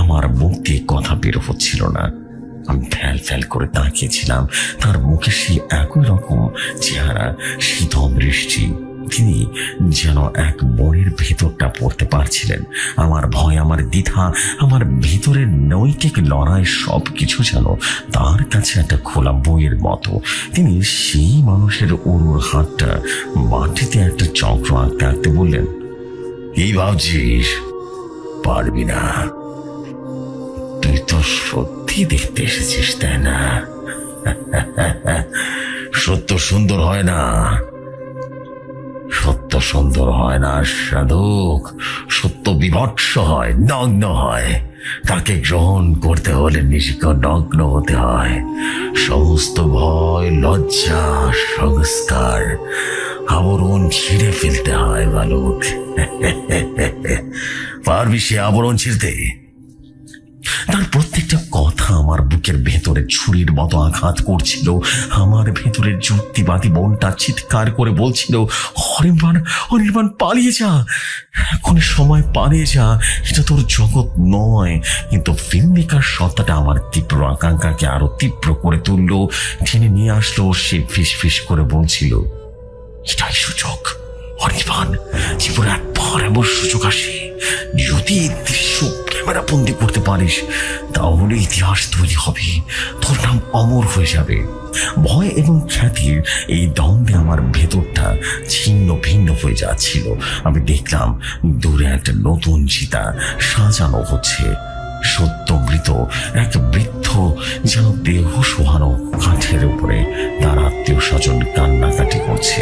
আমার মুখ দিয়ে কথা বের হচ্ছিল না। আমি ফ্যাল ফ্যাল করে তাকিয়েছিলাম। তার মুখে সেই একই রকম চেহারা, শীতল দৃষ্টি। তিনি যেন এক মনের ভেতরটা পড়তে পারছিলেন। আমার ভয়, আমার দ্বিধা, আমার ভেতরের নৈতিক লড়াই সবকিছু যেন তার কাছে একটা খোলা বইয়ের মতো। তিনি সেই মানুষের উরুর হাতটা মাটিতে একটা চক্র আঁকতে আঁকতে বললেন, কি ভাবছিস? পারবি না? তুই তো সত্যি দেখতে এসেছিস, তাই না? সত্য সুন্দর হয় না, সত্য সুন্দর হয় না সাধক। সত্য বিভৎস হয়, নগ্ন হয়। তাকে গ্রহণ করতে হলে নিজেকে নগ্ন হতে হয়। সমস্ত ভয়, লজ্জা, সংস্কার আবরণ ছিঁড়ে ফেলতে হয় বালক। পারবি সে আবরণ ছিঁড়তে? তার প্রত্যেকটা কথা আমার বুকের ভেতরে ছুরির মতো আঘাত করছিল। আমার ভেতরের যুক্তিবাদী মনটা চিৎকার করে বলছিল, অনির্বাণ, অনির্বাণ, পালিয়ে যা, এখনই সময়, পালিয়ে যা, এটা তোর জগৎ নয়। কিন্তু ফিল্ম মেকার সত্তাটা আমার তীব্র আকাঙ্ক্ষাকে আরো তীব্র করে তুলল, টেনে নিয়ে আসলো। সে ফিস ফিস করে বলছিল, এটাই সুযোগ অনির্বাণ, জীবনে একবার এমন সুযোগ আসে, যদি এই দৃশ্য ক্যামেরা বন্দি করতে পারিস তাহলে ইতিহাস তৈরি হবে, তোর নাম অমর হয়ে যাবে। ভয় এবং খ্যাতির এই দ্বন্দ্বে আমার ভেতরটা ছিন্ন ভিন্ন হয়ে যাচ্ছিল। আমি দেখলাম দূরে একটা নতুন চিতা সাজানো হচ্ছে। সত্য মৃত এক বৃদ্ধ যেন দেহ সোহানো কাঠের উপরে তার আত্মীয় স্বজন কান্নাকাটি করছে।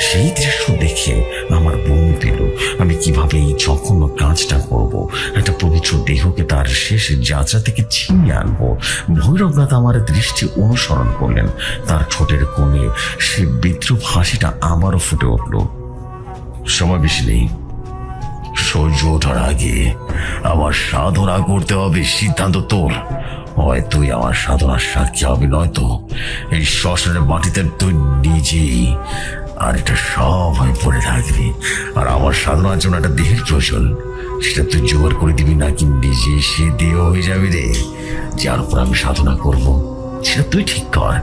সেই দৃশ্য দেখে আমার বমি পেল। আমি কিভাবে এই জঘন্য কাজটা করব, একটা পবিত্র দেহকে তার শেষ যাত্রা থেকে ছিনিয়ে আনবো। ভৈরবনাথ আমার দৃষ্টি অনুসরণ করলেন। তার ঠোঁটের কোণে সে বিদ্রুপ হাসিটা আবারও ফুটে উঠল। সময় বেশি নেই, সূর্য ওঠার আগে আমার সাধনা করতে হবে। সিদ্ধান্ত তোর, হয় তুই আমার সাধনার সাক্ষী হবে, নয়তো এই শ্মশানের মাটিতে তুই নিজেই আর এটা সব হয়ে পড়ে থাকবি। আর আমার সাধনার জন্য একটা দেহের প্রয়োজন, সেটা তুই জোগাড় করে দিবি নাকি নিজে সে দেহ হয়ে যাবে রে, যার উপর আমি সাধনা করব, সেটা তুই ঠিক কর।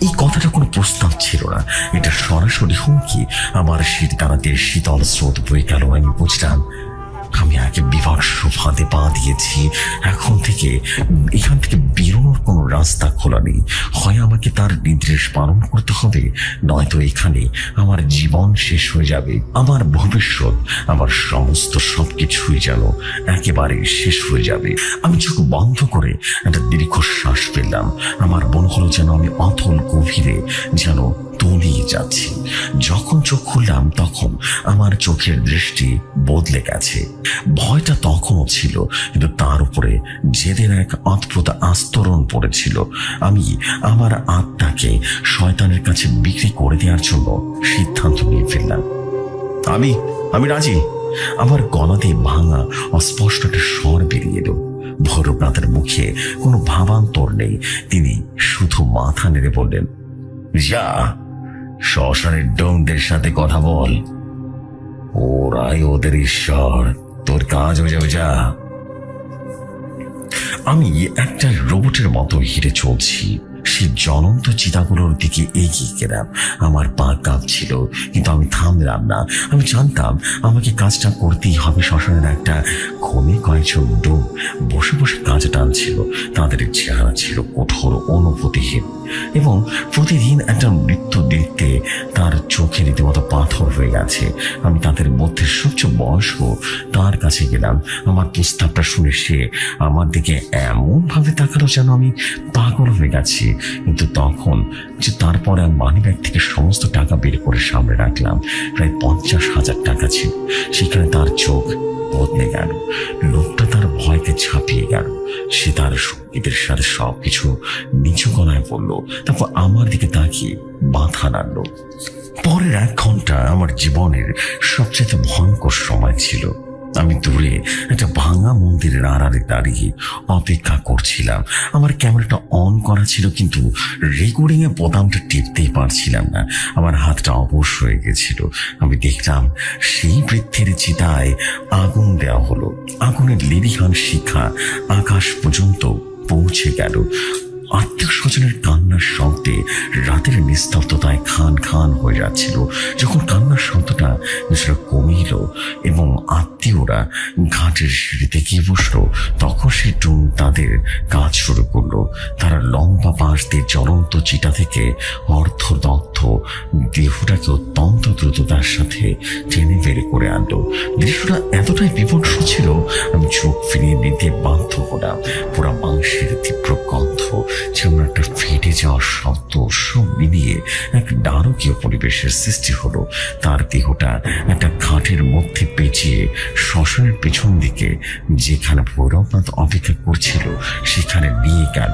এই কথাটা কোনো প্রস্তাব ছিল না, এটা সরাসরি হুমকি। আমার শীত টানাতে শীতল স্রোত বয়ে গেল। আমি বুঝলাম আমি আগে বিভৎস ফাঁদে পা দিয়েছি। এখন থেকে এখান থেকে বেরোনোর কোনো রাস্তা খোলা নেই। হয় আমাকে তার নির্দেশ পালন করতে হবে, নয়তো এখানে আমার জীবন শেষ হয়ে যাবে। আমার ভবিষ্যৎ, আমার সমস্ত সবকিছুই যেন একেবারে শেষ হয়ে যাবে। আমি চোখ বন্ধ করে একটা দীর্ঘশ্বাস ফেললাম। আমার মনে হলো যেন আমি অথল গভীরে যেন তলিয়ে যাচ্ছি। যখন চোখ খুললাম তখন আমার চোখের দৃষ্টি বদলে গেছে। ভয়টা তখনও ছিল, কিন্তু তার উপরে জেদের এক অদ্ভুত আস্তরণ পড়েছিল। আমি আমার আত্মাকে শয়তানের কাছে বিক্রি করে দেওয়ার জন্য সিদ্ধান্ত নিয়ে ফেললাম। আমি রাজি। আমার গলা দিয়ে ভাঙা অস্পষ্ট একটা স্বর বেরিয়ে এলো। ভৈরবনাথের মুখে কোনো ভাবান্তর নেই, তিনি শুধু মাথা নেড়ে বললেন, যা, শ্মশানের ডোমদের সাথে কথা বল, ওরাই ওদের ঈশ্বর, তোর কাজ হয়ে যাবে, যা। আমি একটা রোবটের মতো হিরে চলছি। সে জ্বলন্ত চিতাগুলোর দিকে এগিয়ে গেলাম। আমার পা কাঁপছিল, কিন্তু আমি থামলাম না। আমি জানতাম আমাকে কাজটা করতেই হবে। শ্মশানের একটা কোণে কয়েকজন ডোম বসে বসে কাজ টানছিল। তাদের চেহারা ছিল কঠোর, অনুভূতিহীন, এবং প্রতিদিন একটা নৃত্য দেখতে তার চোখে রীতিমতো পাথর হয়ে গেছে। আমি তাদের মধ্যে সবচেয়ে বয়স্ক তার কাছে গেলাম। আমার প্রস্তাবটা শুনে সে আমার দিকে এমন ভাবে তাকালো যেন আমি পাগল হয়ে গেছি। কিন্তু তখন যে তারপরে আমি মানিব্যাগ থেকে সমস্ত টাকা বের করে সামনে রাখলাম। প্রায় 50,000 টাকা ছিল সেখানে। তার চোখ বদলে গেল। লোকটা তার ভয়কে ছাপিয়ে গেল। সে তার সঙ্গীদের সাথে সবকিছু নিচু গলায় বলল, তারপর আমার দিকে তাকিয়ে মাথা নাড়ল। পরের 1 ঘন্টা আমার জীবনের সবচেয়ে ভয়ঙ্কর সময় ছিল। আমি দূরে একটা ভাঙা মন্দিরের আড়ালে দাঁড়িয়ে অপেক্ষা করছিলাম। আমার ক্যামেরাটা অন করা ছিল, কিন্তু রেকর্ডিং এ বোতামটা টিপতেই পারছিলাম না। আমার হাতটা অবশ হয়ে গেছিল। আমি দেখলাম সেই বৃদ্ধের চিতায় আগুন দেওয়া হলো। আগুনের লেলিহান শিখা আকাশ পর্যন্ত পৌঁছে গেল। আত্মীয় স্বজনের কান্নার শব্দে রাতের নিস্তব্ধতায় খান খান হয়ে যাচ্ছিল। যখন কান্নার শব্দটা কিছুটা কমে এলো এবং আত্মীয়রা ঘাটের সিঁড়িতে গিয়ে বসলো, তখন সে টুন তাদের কাজ শুরু করলো। তারা লম্বা বাঁশ দিয়ে জ্বলন্ত চিতা থেকে অর্ধদগ্ধ দেহটাকে অত্যন্ত দ্রুততার সাথে টেনে বের করে আনলো। দৃশ্যটা এতটাই বিভৎস ছিল, আমি চোখ ফিরিয়ে নিতে বাধ্য হলাম। পুরা মাংসের তীব্র গন্ধ, চামড়াটা ফেটে যাওয়ার শব্দ, সব মিলিয়ে এক নারকীয় পরিবেশের সৃষ্টি হলো। তার দেহটা একটা ঘাটের মধ্যে পেঁচিয়ে শ্মশানের পেছন দিকে, যেখানে ভৈরবনাথ অপেক্ষা করছিল, সেখানে নিয়ে গেল।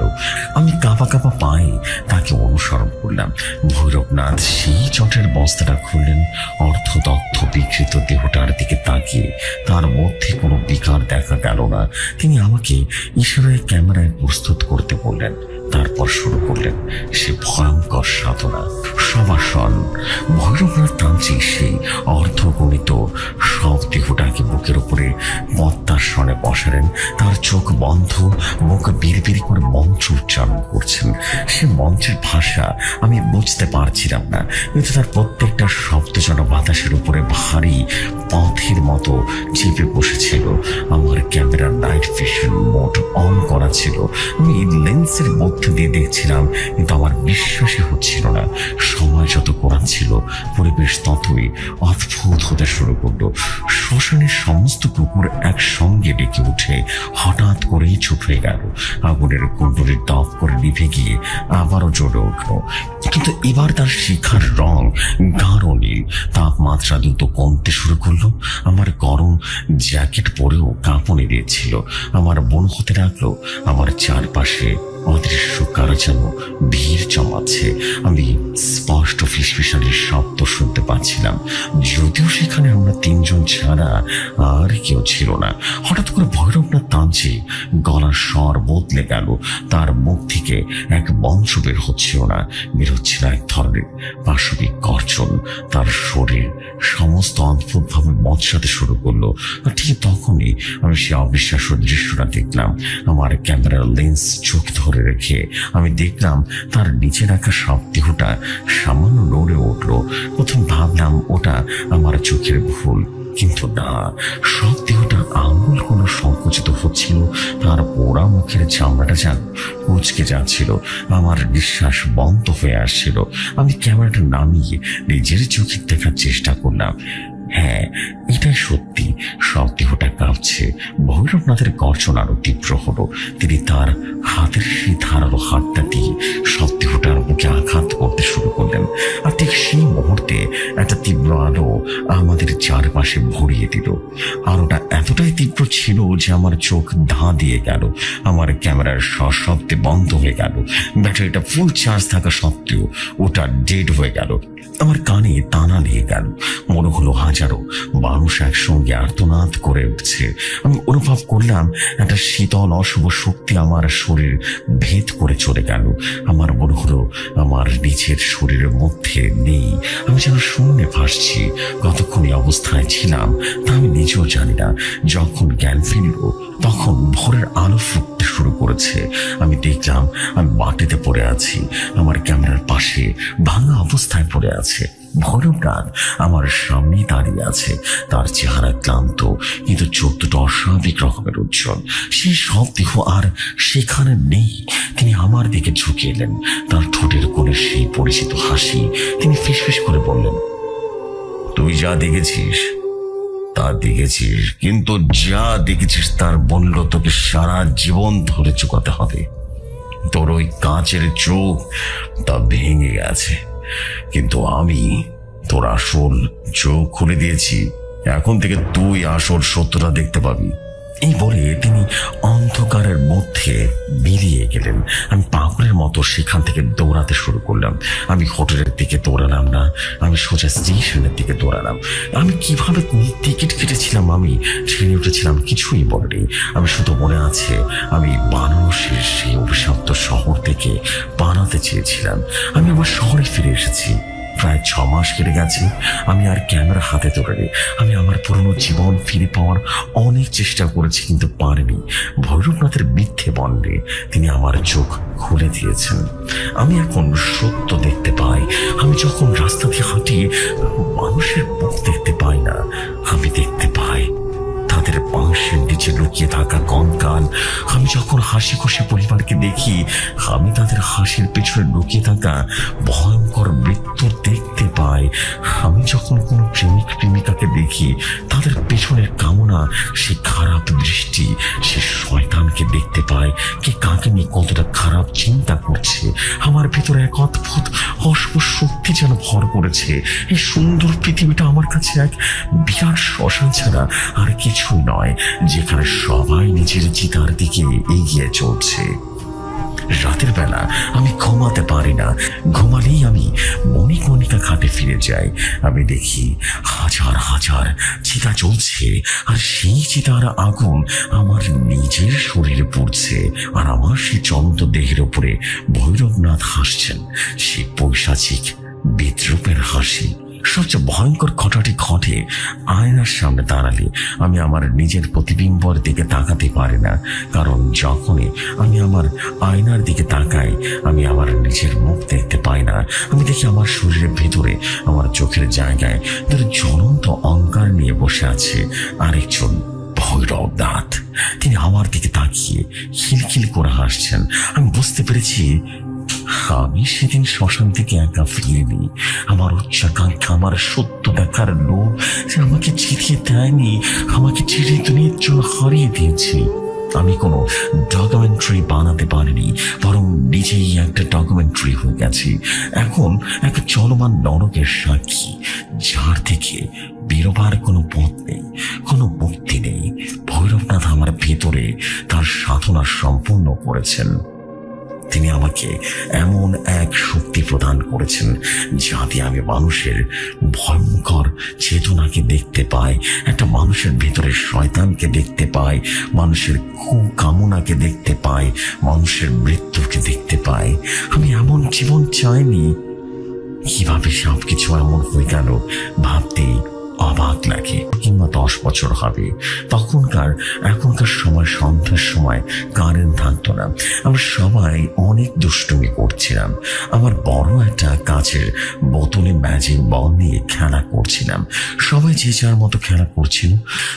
আমি কাঁপা কাঁপা পায়ে তাকে অনুসরণ করলাম। ভৈরবনাথ সেই চটের বস্তাটা খুললেন। অর্ধদগ্ধ বিকৃত দেহটার দিকে তাকিয়ে তার মধ্যে কোনো বিকার দেখা গেল না। তিনি আমাকে ইশারায় ক্যামেরায় প্রস্তুত করতে বললেন। তারপর শুরু করলেন সে ভয়ঙ্কর সাধনা। সবাসন। ভৈরবনাথ তান্ত্রিক সেই অর্ধগণিত সব দেহটাকে বুকের উপরে পদ্মাসনে বসালেন। তার চোখ বন্ধ, মুখ বিড়বিড়ি করে মন্ত্র উচ্চারণ করছেন। সে মন্ত্রের ভাষা আমি বুঝতে পারছিলাম না, কিন্তু তার প্রত্যেকটা শব্দ যেন বাতাসের উপরে ভারী পথের মতো চেপে বসেছিল। আমার ক্যামেরার নাইট ভিশন মোড অন করা ছিল। আমি লেন্সের মধ্যে দিয়ে দেখছিলাম, কিন্তু আমার বিশ্বাসই হচ্ছিল না। সময় যত গড়াচ্ছিল পরিবেশ ততই অদ্ভুত হতে শুরু করলো। শ্মশানের সমস্ত কুকুর একসঙ্গে ডেকে উঠে হঠাৎ করেই চুপ হয়ে গেল। আগুনের কুণ্ডলি দপ করে নিভে গিয়ে আবারও জ্বলে উঠল, কিন্তু এবার তার শিখার রং গাঢ় নীল। তাপমাত্রা দ্রুত কমতে শুরু করলো। আমার গরম জ্যাকেট পরেও কাঁপুনি দিয়েছিল। আমার মনে হতে লাগলো আমার চারপাশে অদৃশ্য কারা যেন ভিড় জমাচ্ছে। আমি স্পষ্ট ফিসফিসানির শব্দ শুনতে পাচ্ছিলাম, যদিও সেখানে আমরা তিনজন ছাড়া আর কেউ ছিল না। হঠাৎ করে ভৈরবনাথ তাঁজি গলার স্বর বদলে গেল। তার মুখ থেকে এক মন্ত্র বের হচ্ছিল না, বের হচ্ছিল এক ধরনের পাশবিক গর্জন। তার শরীর সমস্ত অদ্ভুতভাবে মচসাতে শুরু করলো। আর ঠিক তখনই আমি সে অবিশ্বাস্য দৃশ্যটা দেখলাম। আমার ক্যামেরার লেন্স চোখ ধরে রেখে আমি দেখলাম তার নিচে রাখা সব দেহটা সামান্য নড়ে উঠল। প্রথম ভাবলাম ওটা আমার চোখের ভুল, কিন্তু না, সব দেহটা আঙুল কোনো সংকুচিত হচ্ছিল। তার পোড়া মুখের চামড়াটা যেন কুচকে যাচ্ছিল। আমার নিঃশ্বাস বন্ধ হয়ে আসছিল। আমি ক্যামেরাটা নামিয়ে নিজের চোখে দেখার চেষ্টা করলাম। হ্যাঁ, এটাই সত্যি, সব দেহটা কাঁপছে। ভৈরবনাথের গর্জন আরো তীব্র হলো। তিনি তার হাতের সেই ধারালো হাতটা দিয়ে সব দেহটার বুকে আঘাত করতে শুরু করলেন। আর ঠিক সেই মুহূর্তে একটা তীব্র আলো আমাদের চারপাশে ভরিয়ে দিল। আলোটা এতটাই তীব্র ছিল যে আমার চোখ ধাঁ দিয়ে গেল। আমার ক্যামেরার সশব্দে বন্ধ হয়ে গেল। ব্যাটারিটা ফুল চার্জ থাকা সত্ত্বেও ওটা ডেড হয়ে গেল। আমার কানে টানা লেগে গেল। মনে হলো হাজারো মানুষ একসঙ্গে আর্তনাদ করে উঠছে। আমি অনুভব করলাম একটা শীতল অশুভ শক্তি আমার শরীর ভেদ করে চলে গেল। আমার মনে হলো আমার নিজের শরীরের মধ্যে নেই। আমি যেন শূন্যে ভাসছি। কতক্ষণ এই অবস্থায় ছিলাম তা আমি নিজেও জানি না। যখন জ্ঞান ফিরল তখন ভোরের আলো ফুটতে শুরু করেছে। আমি দেখলাম আমি মাটিতে পড়ে আছি। আমার ক্যামেরার পাশে ভাঙা অবস্থায় পড়ে আছে। ভৈরবনাথ আমার সামনেই দাঁড়িয়ে আছে। তার চেহারা ক্লান্ত, কিন্তু চোখ দুটো অস্বাভাবিক রকমের উজ্জ্বল। সেই সব দেহ আর সেখানে নেই। তিনি আমার দিকে ঝুঁকে এলেন। তার ঠোঁটের কোণে সেই পরিচিত হাসি। তিনি ফিসফিস করে বললেন, তুই যা দেখেছিস তা দেখেছিস, কিন্তু যা দেখেছিস তার মূল্য তোকে সারা জীবন ধরে চুকাতে হবে। তোর ওই কাঁচের চোখ তা ভেঙে গেছে, কিন্তু আমি তোর আসল চোখ খুলে দিয়েছি। এখন থেকে তুই আসল সত্যটা দেখতে পাবি। এই বলে তিনি অন্ধকারের মধ্যে বেরিয়ে গেলেন। আমি পাগলের মতো সেখান থেকে দৌড়াতে শুরু করলাম। আমি হোটেলের দিকে দৌড়ালাম না, আমি সোজা স্টেশনের দিকে দৌড়ালাম। আমি কিভাবে টিকিট কেটেছিলাম, আমি ট্রেনে উঠেছিলাম, কিছুই বলেনি। আমি শুধু মনে আছে আমি বারাণসীর সেই অভিশপ্ত শহর থেকে পালাতে চেয়েছিলাম। আমি আমার শহরে ফিরে এসেছি। প্রায় 6 মাস কেটে গেছে। আমি আর ক্যামেরা হাতে ধরিনি। আমি আমার পুরনো জীবন ফিরে পাওয়ার অনেক চেষ্টা করেছি, কিন্তু পারিনি। ভৈরবনাথের মিথ্যে বন্ডে তিনি আমার চোখ খুলে দিয়েছেন। আমি এখন সত্য দেখতে পাই। আমি যখন রাস্তা দিয়ে হাঁটি মানুষের মুখ দেখতে পাই না, আমি দেখতে পাই তাদের পাশের নিচে লুকিয়ে থাকা কঙ্কাল। আমি যখন হাসি খুশি পরিবারকে দেখি, আমি তাদের হাসির পেছনে লুকিয়ে থাকা ভয়ঙ্কর মৃত্যু দেখতে পাই। আমি যখন কোনো প্রেমিক প্রেমিকাকে দেখি, তাদের পেছনের কামনা, সে খারাপ দৃষ্টি, সে শয়তানকে দেখতে পাই। কে কাকে নিয়ে কতটা খারাপ চিন্তা করছে। আমার ভেতরে এক অদ্ভুত অশুভ শক্তি যেন ভর করেছে। এই সুন্দর পৃথিবীটা আমার কাছে এক বিরাট শ্মশান ছাড়া আর কিছুই নয়, যেখানে সবাই নিজের চিতার দিকে এগিয়ে চলছে। রাতের বেলা আমি ঘুমাতে পারি না। ঘুমালেই আমি মণিকণিকা ঘাটে ফিরে যাই। আমি দেখি হাজার হাজার চিতা জ্বলছে, আর সেই চিতার আগুন আমার নিজের শরীরে পড়ছে। আর আমার সেই জ্বলন্ত দেহের উপরে ভৈরবনাথ হাসছেন, সেই পৈশাচিক বিদ্রুপের হাসি। সবচেয়ে ভয়ঙ্কর ঘটনাটি ঘটে আয়নার সামনে দাঁড়ালে। আমি আমার নিজের প্রতিবিম্বর দিকে তাকাতে পারি না, কারণ যখনই আমি আমার আয়নার দিকে তাকাই আমি আমার নিজের মুখ দেখতে পাই না। আমি দেখি আমার শরীরের ভেতরে আমার চোখের জায়গায় তার জ্বলন্ত অহংকার নিয়ে বসে আছে আরেকজন ভৈরব নাথ। তিনি আমার দিকে তাকিয়ে খিলখিল করে হাসছেন। আমি বুঝতে পেরেছি আমি সেদিন শ্মশান থেকে একা ফিরিনি। আমার উচ্চাকাঙ্ক্ষা, আমার সত্য দেখার লোভ যে আমাকে জিতিয়ে দেয়নি, আমাকে ছেড়ে দুনিয়ার জন্য হারিয়ে দিয়েছে। আমি কোনো ডকুমেন্টারি বানাতে পারিনি, বরং নিজেই একটা ডকুমেন্টারি হয়ে গেছি। এখন এক চলমান নরকের সাক্ষী, যার থেকে বেরোবার কোনো পথ নেই, কোনো মুক্তি নেই। ভৈরবনাথ আমার ভেতরে তার সাধনা সম্পূর্ণ করেছেন। তিনি আমাকে এমন এক শক্তি প্রদান করেছেন যাতে আমি মানুষের ভয়ঙ্কর চেতনাকে দেখতে পাই, একটা মানুষের ভেতরে শয়তানকে দেখতে পাই, মানুষের কুকামনাকে দেখতে পাই, মানুষের মৃত্যুকে দেখতে পাই। আমি এমন জীবন চাইনি। কিভাবে সবকিছু এমন হয়ে গেল ভাবতেই অবাক লাগে। কিংবা 10 বছর হবে এখনকার সময় সন্ধ্যার সময় কারেন্ট থাকতো না। আমরা সবাই অনেক দুষ্টুমি করছিলাম। আমার বড় একটা কাচের বোতলে ম্যাজিক বল নিয়ে খেলা করছিলাম। সবাই যে যার মতো খেলা করছিল।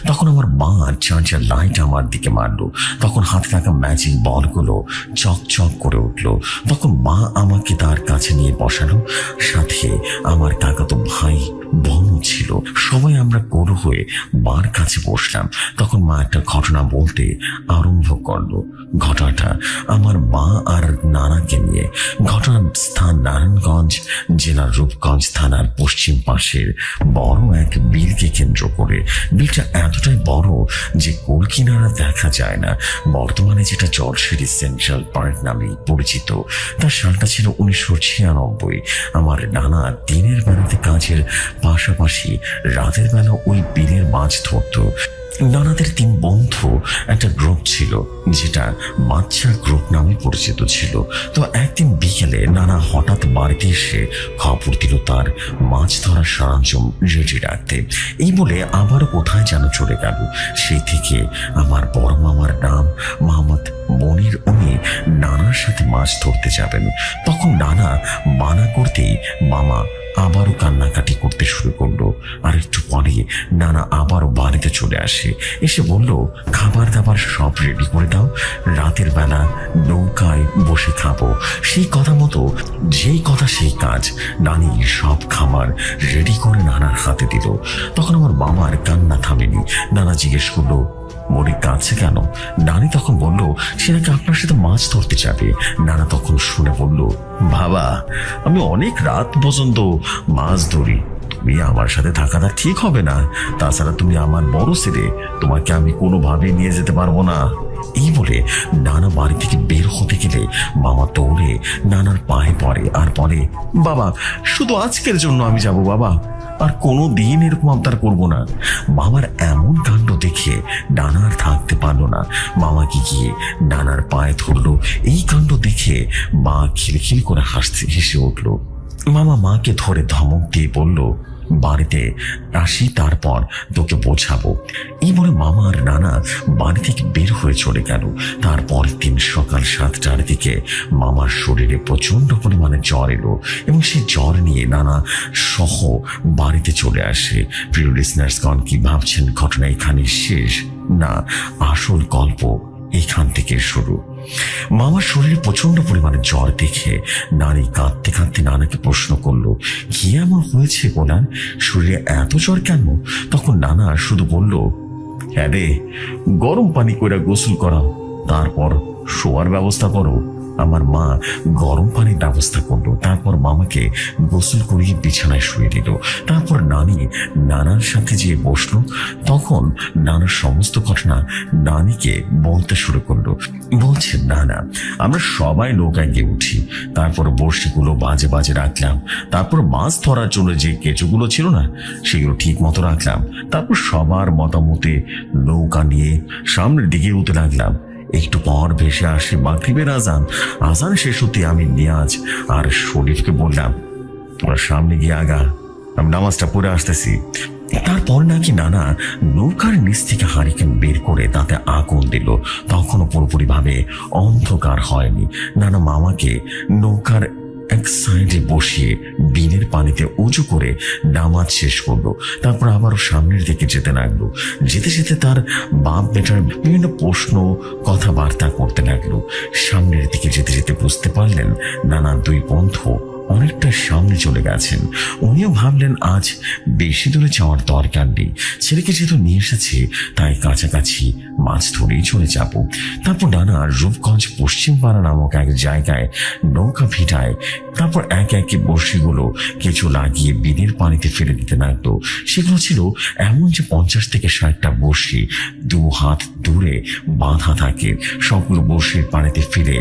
তখন আমার মা চার্জার লাইট আমার দিকে মারলো। তখন হাতে থাকা ম্যাজিক বলগুলো চকচক করে উঠলো। তখন মা আমাকে তার কাছে নিয়ে বসালো। সাথে আমার কাকাতো ভাই বোনও ছিল। সবাই আমরা গরু হয়ে মার কাছে বসলাম। তখন মা একটা ঘটনা বলতে আরম্ভ করলো। ঘটনাটা আমার মা আর নানাকে নিয়ে। ঘটনার স্থান নারায়ণগঞ্জ জেলার রূপগঞ্জ থানার পশ্চিম পাশের বড় এক বিলকে কেন্দ্র করে। বিলটা এতটাই বড় যে কোল কিনারা দেখা যায় না। বর্তমানে যেটা জলশিরি সেন্ট্রাল পার্ক নামে পরিচিত। তার সালটা ছিল 1996। আমার নানা দিনের বেলাতে কাজের পাশাপাশি রাতের বেলা ওই বিলের মাছ ধরত। নানাদের 3 বন্ধু একটা গ্রুপ ছিল যেটা বাচ্চা গ্রুপ নামে পরিচিত ছিল। তো একদিন বিকেলে নানা হঠাৎ বাড়িতে এসে খবর দিল তার মাছ ধরার সরঞ্জাম রেডি রাখতে। এই বলে আবার কোথায় যেন চলে গেল। সেই থেকে আমার বড় মামার নাম মোহাম্মদ মনির। উনি নানার সাথে মাছ ধরতে যাবেন। তখন নানা মানা করতেই মামা আবারও কান্নাকাটি করতে শুরু করলো। আর একটু পরে নানা আবারও বাড়িতে চলে আসে। এসে বলল, খাবার দাবার সব রেডি করে দাও, রাতের বেলা নৌকায় বসে খাবো। সেই কথা মতো যেই কথা সেই কাজ। নানি সব খাবার রেডি করে নানার হাতে দিল। তখন আমার মামার কান্না থামেনি। নানা জিজ্ঞেস করলো, মনির কাঁদছে কেন? নানি তখন বলল, সে নাকি আপনার সাথে মাছ ধরতে যাবে। নানা তখন শুনে বলল, বাবা, আমি অনেক রাত পর্যন্ত মাছ ধরি, তুমি আমার সাথে থাকাটা ঠিক হবে না। তাছাড়া তুমি আমার বড় ছেলে, তোমাকে আমি কোনোভাবে নিয়ে যেতে পারবো না। এই বলে নানা বাড়ি থেকে বের হতে গেলে মামা দৌড়ে নানার পায়ে পড়ে আর বলে, বাবা, শুধু আজকের জন্য আমি যাব বাবা, আর কোনো দিন এরকম আবদার করবো না। মামার এমন কাণ্ড দেখে নানা আর থাকতে পারলো না। মামাকে গিয়ে নানার পায়ে ধরলো। এই কাণ্ড দেখে মা খিলখিল করে হেসে উঠলো। মামা মাকে ধরে ধমক দিয়ে বলল, বাড়িতে আসি, তারপর তোকে বোঝাবো। এই বলে মামা আর নানা বাড়ি থেকে বের হয়ে চলে গেল। তারপরের দিন সকাল 7টার দিকে মামার শরীরে প্রচন্ড পরিমাণে জ্বর এলো এবং সেই জ্বর নিয়ে নানা সহ বাড়িতে চলে আসে। প্রিয় লিসনার্সগণ, কি ভাবছেন ঘটনা এখানে শেষ? না, আসল গল্প এখান থেকে শুরু। মামার শরীরে প্রচন্ড পরিমাণে জ্বর দেখে নারী কাঁদতে কাঁদতে নানাকে প্রশ্ন করলো, কি এমন হয়েছে গোলার, শরীরে এত জ্বর কেন? তখন নানা শুধু বলল, হ্যাঁ রে, গরম পানি করে গোসল করাও, তারপর শোয়ার ব্যবস্থা করো। আমার মা গরম পানির ব্যবস্থা করলো। তারপর মামাকে গোসল করিয়ে বিছানায় শুয়ে দিল। তারপর নানি নানার সাথে যেয়ে বসলো। তখন নানার সমস্ত ঘটনা নানিকে বলতে শুরু করলো। বলছে, নানা, আমরা সবাই নৌকায় গিয়ে উঠি, তারপর বড়শিগুলো বাজে বাজে রাখলাম, তারপর মাছ ধরার জন্য যে কেঁচোগুলো ছিল না সেগুলো ঠিক মতো রাখলাম। তারপর সবার মতামতে নৌকা নিয়ে সামনের দিকে উঠতে লাগলাম। একটু পর ভেসে আসে মাগরিবের আজান। আজান শেষ হতে আমি নিয়াজ আর শরীফকে বললাম, তোরা সামনে গিয়ে আগা, আমি নামাজটা পড়ে আসতেছি। তারপর নাকি নানা নৌকার নিচ থেকে হারিকেন বের করে তাতে আগুন দিল। তখনও পুরোপুরি ভাবে অন্ধকার হয়নি। নানা মামাকে নৌকার এক সাইডে বসিয়ে বিনের পানিতে উঁচু করে নামাজ শেষ করলো। তারপর আবারও সামনের দিকে যেতে লাগলো। যেতে যেতে তার বাপ বেটার বিভিন্ন প্রশ্ন কথাবার্তা করতে লাগলো। সামনের দিকে যেতে যেতে বুঝতে পারলেন নানা দুই বন্ধু অনেকটা সামনে চলে গেছেন। উনিও ভাবলেন আজ বেশি দূরে যাওয়ার দরকার নেই, ছেলেকে যেহেতু নিয়ে এসেছে তাই কাছাকাছি মাছ ধরেই চলে যাব। তারপর নানা রূপগঞ্জ পশ্চিম পাড়া নামক এক জায়গায় নৌকা ভিটায় তারপর একে একে বড়শিগুলো কিছু লাগিয়ে বিনের পানিতে ফেলে দিতে লাগলো। সেগুলো ছিল এমন যে 50 থেকে 60টা বড়শি 2 হাত দূরে বাঁধা থাকে। সবগুলো বড়শির পানিতে ফেলে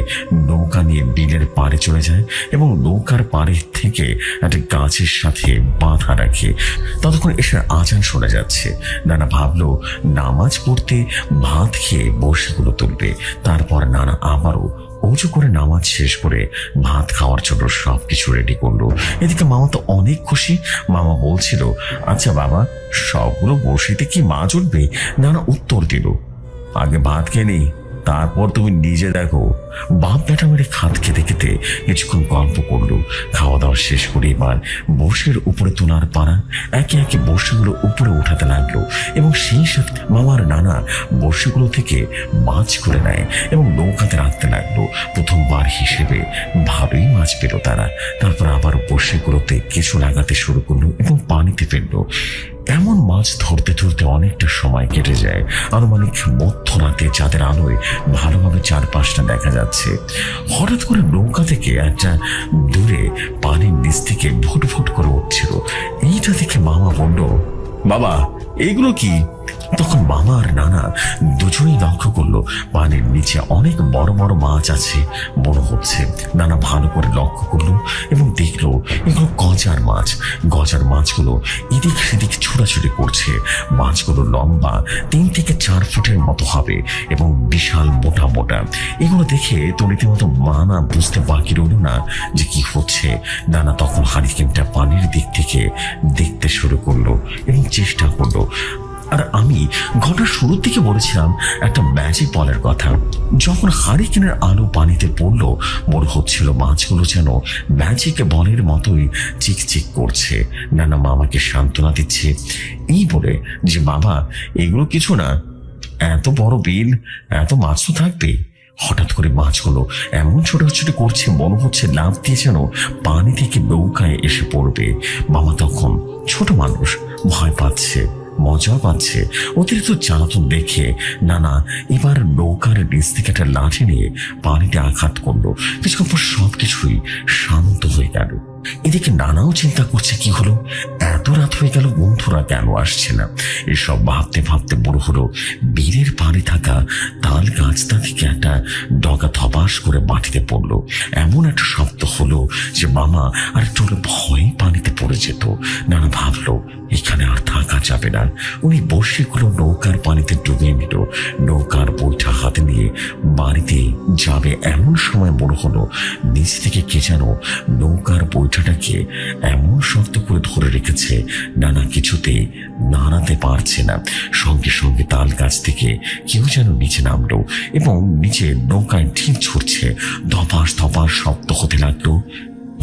নৌকা নিয়ে বিলের পাড়ে চলে যায় এবং নৌকার পাড়ে থেকে একটা গাছের সাথে বাঁধা রাখে। ততক্ষণ এসার আজান শোনা যাচ্ছে। নানা ভাবলো নামাজ পড়তে ভাত খেয়ে বড়শিগুলো তুলবে। তারপর নানা আবারও উঁচু করে নামাজ শেষ করে ভাত খাওয়ার জন্য সবকিছু রেডি করলো। এদিকে মামা তো অনেক খুশি। মামা বলছিল, আচ্ছা বাবা, সবগুলো বড়শিতে কি মাছ উঠবে? নানা উত্তর দিল, আগে ভাত খেয়ে নেই, তারপর তুমি নিজে দেখো। বাপ বেটা মেরে খাত খেতে খেতে কিছুক্ষণ গল্প করলো। খাওয়া দাওয়া শেষ করে এবার বর্ষের উপরে তোলার পাড়া একে একে বর্ষিগুলো উপরে উঠাতে লাগলো এবং সেই সাথে মামার নানা বর্ষিগুলো থেকে মাছ করে নেয় এবং নৌকাতে রাখতে লাগলো। প্রথমবার হিসেবে ভালোই মাছ পেল তারা। তারপর আবার বর্ষিগুলোতে কিছু লাগাতে শুরু করলো এবং পানিতে ফেললো। এমন মাছ ধরতে ধরতে অনেকটা সময় কেটে যায়। আনুমানিক মধ্যরাতে চাঁদের আলোয় ভালোভাবে চারপাশটা দেখা যাচ্ছে। হঠাৎ করে নৌকা থেকে একটা দূরে পানির নিচ থেকে ফুট ফুট করে উঠছিল। এইটা দেখে মামা বলল, বাবা এইগুলো কি? তখন মামা আর নানা দুজনেই লক্ষ্য করলো পানির নিচে অনেক বড় বড় মাছ আছে মনে হচ্ছে। নানা ভালো করে লক্ষ্য করলো এবং দেখলো এগুলো গজার মাছ। গজার মাছগুলো এদিক সেদিক ছোটাছুটি করছে। মাছগুলো লম্বা 3 থেকে 4 ফুটের মতো হবে এবং বিশাল মোটা মোটা। এগুলো দেখে তো রীতিমতো মানা বুঝতে বাকি রইল না যে কি হচ্ছে। নানা তখন হারিকেনটা পানির দিক থেকে দেখতে শুরু করলো এবং চেষ্টা করলো। আর আমি ঘটনার শুরুর দিকে বলেছিলাম একটা ম্যাজিক বলের কথা। যখন হারিকেনের আলো পানিতে পড়লো মনে হচ্ছিল মাছগুলো যেন ম্যাজিক বলের মতোই চিকচিক করছে। নানা মামাকে সান্ত্বনা দিচ্ছে এই বলে যে, বাবা এগুলো কিছু না, এত বড় বিল, এত মাছ তো থাকবে। হঠাৎ করে মাছগুলো এমন ছোটাছুটি করছে মনে হচ্ছে লাফ দিয়ে যেন পানি থেকে নৌকায় এসে পড়বে। মামা তখন ছোট মানুষ, ভয় পাচ্ছে, মজা পাচ্ছে। অতিরিক্ত জ্বালাতন দেখে নানা এবার নৌকার নিচ থেকে একটা লাঠি নিয়ে পানিতে আঘাত করলো। কিছুক্ষণ পর সবকিছুই শান্ত হয়ে গেল। এদিকে নানাও চিন্তা করছে কি হলো, এত রাত হয়ে গেল, বন্ধুরা কেন আসছে না? এসব ভাবতে ভাবতে বড় হলো বীরের পাড়ে থাকা তাল গাছটা থেকে একটা ডগা ধপাস করে মাটিতে পড়লো। এমন একটা শব্দ হলো যে মামা আর একটু ভয়ে পানিতে পড়ে যেত। নানা ভাবলো এখানে আর থাকা যাবে না। উনি বড়শিগুলো নৌকার পানিতে ডুবিয়ে নিল। নৌকার বইটা হাতে নিয়ে বাড়িতে যাবে এমন সময় মনে হলো নিচ থেকে কে যেন নৌকার বইটাটাকে এমন শক্ত করে ধরে রেখেছে নানা কিছুতে নাড়াতে পারছে না। সঙ্গে সঙ্গে তাল গাছ থেকে কেউ যেন নিচে নামলো এবং নিচে নৌকায় ঢিল ছুটছে। ধপাস ধপাস শব্দ হতে লাগলো,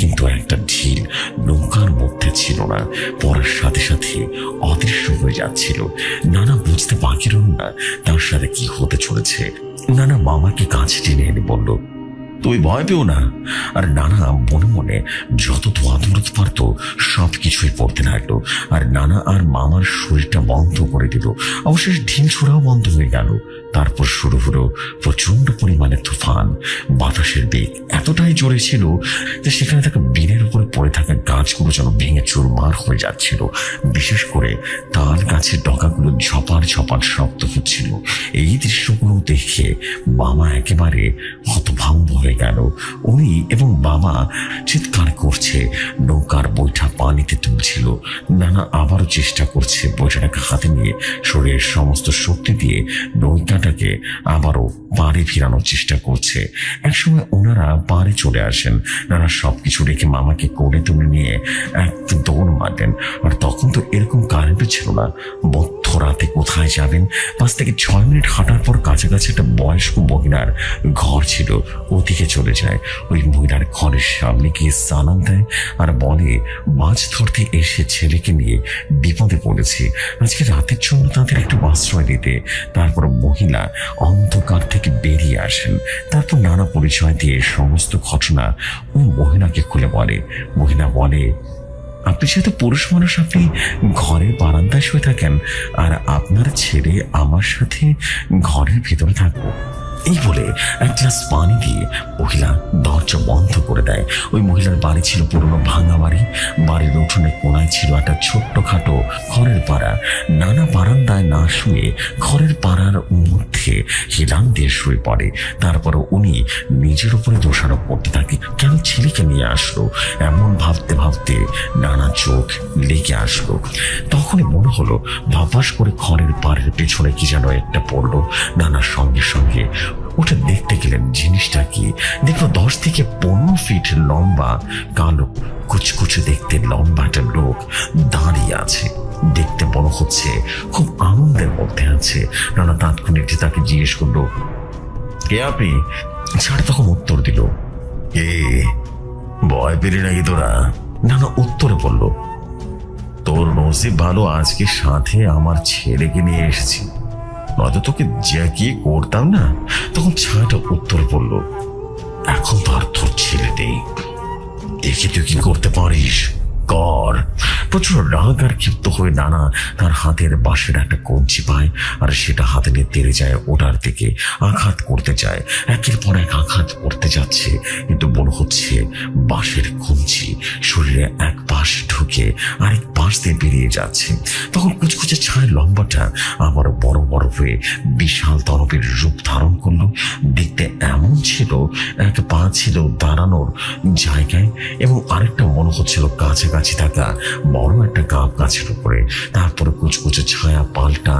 কিন্তু একটা ঢিল নৌকার মধ্যে ছিল না, পড়ার সাথে সাথে অদৃশ্য হয়ে যাচ্ছিল। নানা বুঝতে বাকি রইল না তার সাথে কি হতে চলেছে। নানা মামাকে কাছে টেনে এনে বলল, তুই ভয় পেও না। আর নানা মনে মনে যত ধোয়া দৌড়তে পারতো সবকিছুই পড়তে লাগলো। আর নানা আর মামার শরীরটা বন্ধ করে দিল। অবশেষ ঢিল ছোড়াও বন্ধ হয়ে গেল। তারপর শুরু হলো প্রচন্ড পরিমাণে তুফান। বাতাসের বেগ এতটাই জোরে ছিল যে সেখানে থাকা বিনের উপরে পড়ে থাকা গাছগুলো যেন ভেঙে চুরমার হয়ে যাচ্ছিল। বিশেষ করে তাল গাছের ডগাগুলো ঝপার ঝপার শব্দ হচ্ছিল। এই দৃশ্যগুলো দেখে মামা একেবারে হতভম্ব হয়ে গেল। উনি এবং বাবা চিৎকার করছে, নৌকার বইটা পানিতে তুলছিল। নানা আবারও চেষ্টা করছে বইটাকে হাতে নিয়ে শরীরের সমস্ত শক্তি দিয়ে নৌকাটাকে আবারও পাড়ে ফিরানোর চেষ্টা করছে। একসময় ওনারা পাড়ে চলে আসেন। নানা সবকিছু রেখে মামাকে কোলে তুলে নিয়ে এক দৌড় মারলেন। আর তখন তো এরকম কারেন্টও ছিল না। মধ্যরাতে কোথায় যাবেন? 5 থেকে 6 মিনিট হাঁটার পর কাছাকাছি একটা বয়স্ক মহিলার ঘর ছিল, ওদিকে চলে যায়। ওই মহিলার ঘরের সামনে গিয়ে সালাম দেয় আর বলে মাছ ধরতে এসে ছেলেকে নিয়ে বিপদে পড়েছি, আজকে রাতের জন্য তাদের একটু আশ্রয় দিতে। তারপর মহিলা অন্ধকার থেকে বেরিয়ে আসেন। তারপর নানা পরিচয় দিয়ে সমস্ত ঘটনা ওই মহিলাকে খুলে বলে। মহিলা বলে, আপনি যেহেতু পুরুষ মানুষ, আপনি ঘরের বারান্দায় শুয়ে থাকেন, আর আপনার ছেলে আমার সাথে ঘরের ভেতরে থাকবো। এই বলে এক গ্লাস পানি দিয়ে মহিলা দরজা বন্ধ করে দেয়। ওই মহিলার বাড়ি ছিল পুরনো ভাঙা বাড়ি। বাড়ির উঠোনে কোনায় ছিল একটা ছোট্টখাটো ঘরের পাড়া। নানা বারান্দায় না শুয়ে ঘরের পাড়ার মধ্যে হেলান দিয়ে শুয়ে পড়ে। তারপর উনি নিজের উপরে দোষারোপ করতে থাকে, কেন ছেলেকে নিয়ে আসলো। এমন ভাবতে ভাবতে নানা চোখ লেগে আসলো। তখনই মনে হলো ভাবাস করে ঘরের পাড়ের পেছনে কি যেন একটা পড়লো। নানার সঙ্গে সঙ্গে ওটা দেখতে গেলেন জিনিসটা কি। দেখলো 10 থেকে 15 ফিট লম্বা, কালো কুচকুচে দেখতে লম্বা একটা লোক দাঁড়িয়ে আছে। দেখতে মনে হচ্ছে খুব আনন্দের মধ্যে আছে। নানা তাৎক্ষণিক তাকে জিজ্ঞেস করলো, কে আপনি? ছাড় তখন উত্তর দিল, কে, ভয় পেলি নাকি তোরা? নানা উত্তরে বলল, তোর নসিব ভালো, আজকে সাথে আমার ছেলেকে নিয়ে এসেছি, নয়তো তোকে যে কি করতাম না। তখন ছায়াটা উত্তর বলল, এখন তো আর তোর ছেলে নেই, দেখি তুই কি করতে পারিস কর। প্রচুর রাগ আর ক্ষিপ্ত হয়ে নানা তার হাতের বাঁশের একটা কঞ্চি পায় আর সেটা হাতে নিয়ে তেড়ে যায় ওটার দিকে, আঘাত করতে যায়। একের পর এক আঘাত করতে যাচ্ছে, কিন্তু মনে হচ্ছে বাঁশের কঞ্চি শরীরে এক পাশ ঢুকে আরেক পাশ দিয়ে বেরিয়ে যাচ্ছে। তখন কুচকুচে ছায়ের লম্বাটা আবার বড় বড় হয়ে বিশাল তরফের রূপ ধারণ করলো। দেখতে এমন ছিল, এক পা ছিল দাঁড়ানোর জায়গায় এবং আরেকটা মনে হচ্ছিল কাছাকাছি থাকা বড় একটা গাব গাছের উপরে। তারপরে কুচকুচে ছায়া পাল্টা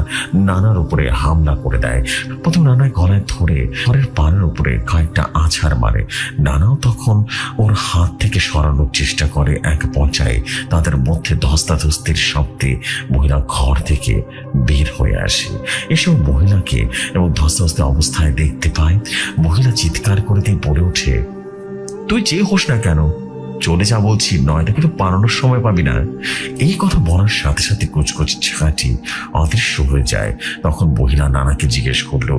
নানার উপরে হামলা করে দেয়। প্রথম নানায় গলায় ধরে ঘরের পাড়ের উপরে কয়েকটা আছাড় মারে। নানাও তখন ওর হাত থেকে সরানোর চেষ্টা করে। এক পর্যায়ে তাদের মধ্যে ধস্তাধস্তির শব্দে মহিলা ঘর থেকে বের হয়ে আসে। এসব মহিলাকে এবং ধস্তাধস্তি অবস্থায় দেখতে পায়। মহিলা চিৎকার করে দিয়ে বলে ওঠে, তুই যে হোস না কেন চলে যা বলছি, নয়তো কিন্তু পালানোর সময় পাবি না। এই কথা বলার সাথে সাথে কুচকুচে ছায়াটি অদৃশ্য হয়ে যায়। তখন মহিলা নানাকে জিজ্ঞেস করলো,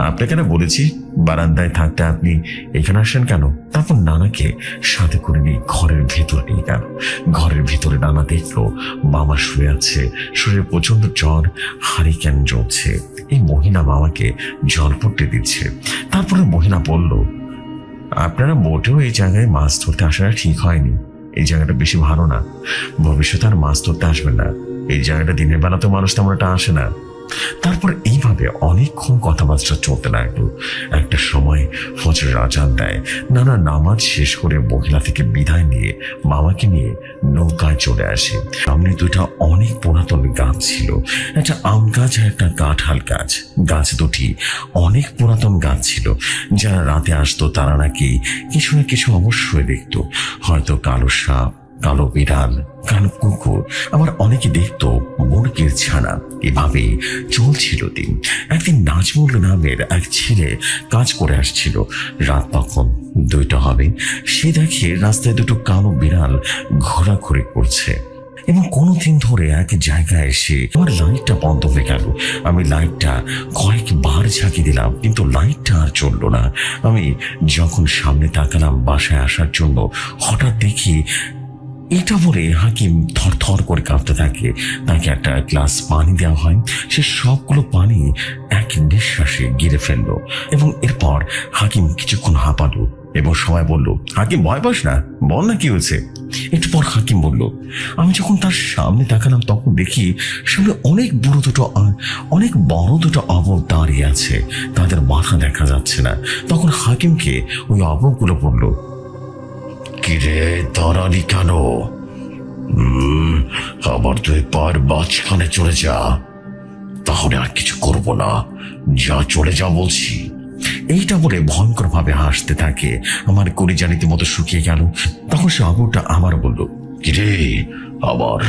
আপনাকে না বলেছি বারান্দায় থাকতে, আপনি এখানে আসেন কেন? তারপর নানাকে সাথে করে নিয়ে ঘরের ভেতরে নিয়ে গেল। ঘরের ভিতরে নানা দেখলো মামা শুয়ে আছে, শরীরে প্রচন্ড জ্বর, হারিকেন জ্বলছে। এই মহিলা মামাকে জল পড়তে দিচ্ছে। তারপরে মহিলা বলল, আপনারা মোটেও এই জায়গায় মাছ ধরতে আসাটা ঠিক হয়নি। এই জায়গাটা বেশি ভালো না, ভবিষ্যতে আর মাছ ধরতে আসবেন না। এই জায়গাটা দিনের বেলা তো মানুষ তেমন একটা আসে না। তারপর এইভাবে অনেকক্ষণ কথাবার্তা চলতে লাগলো। একটা সময় ফজরের আজান দেয়। নানা নামাজ শেষ করে মহিলা থেকে বিদায় নিয়ে মামাকে নিয়ে নৌকায় চলে আসে। সামনে দুইটা অনেক পুরাতন গাছ ছিল, একটা আম গাছ আর একটা কাঁঠাল গাছ। গাছ দুটি অনেক পুরাতন গাছ ছিল। যারা রাতে আসতো তারা নাকি কিছু না কিছু অবশ্যই দেখতো, হয়তো কালো সাপ, কালো বিড়াল, কালো কুকুর, আবার অনেকে দেখতো মুরগির ছানা। এভাবে চলছিল দিন। একদিন নাজমুল নামের এক ছেলে কাজ করে আসছিল। রাত তখন 2টা হবে। সে দেখে রাস্তায় দুটো কালো বিড়াল ঘোরাঘুরি করছে এবং কোনোদিন ধরে এক জায়গায় এসে আমার লাইটটা বন্ধ হয়ে গেল। আমি লাইটটা কয়েকবার ঝাঁকি দিলাম, কিন্তু লাইটটা আর চললো না। আমি যখন সামনে তাকালাম বাসায় আসার জন্য, হঠাৎ দেখি এটা বলে হাকিম থরথর করে কাঁপতে থাকে। তাকে একটা গ্লাস পানি দেওয়া হয়। সে সবগুলো পানি এক নিঃশ্বাসে গিলে ফেললো এবং এরপর হাকিম কিছুক্ষণ হাঁপালো এবং সবাই বলল, হাকিম ভয় পাস না, বল না কি হয়েছে। একটু পর হাকিম বলল, আমি যখন তার সামনে তাকালাম তখন দেখি সামনে অনেক বড় দুটো অবক দাঁড়িয়ে আছে। তাদের মাথা দেখা যাচ্ছে না। তখন হাকিমকে ওই অবকগুলো বলল, কিরে দাঁড়ালি কেন? আবার তুই পায়ের মাঝখানে চলে যা, তাহলে আর কিছু করবো না, যা চলে যা বলছি। এইটা বলে ভয়ঙ্কর ভাবে হাসতে থাকে। আমার কলিজা রীতিমতো শুকিয়ে গেল। তখন সে আবুটা আবার বলল, কিরে আবার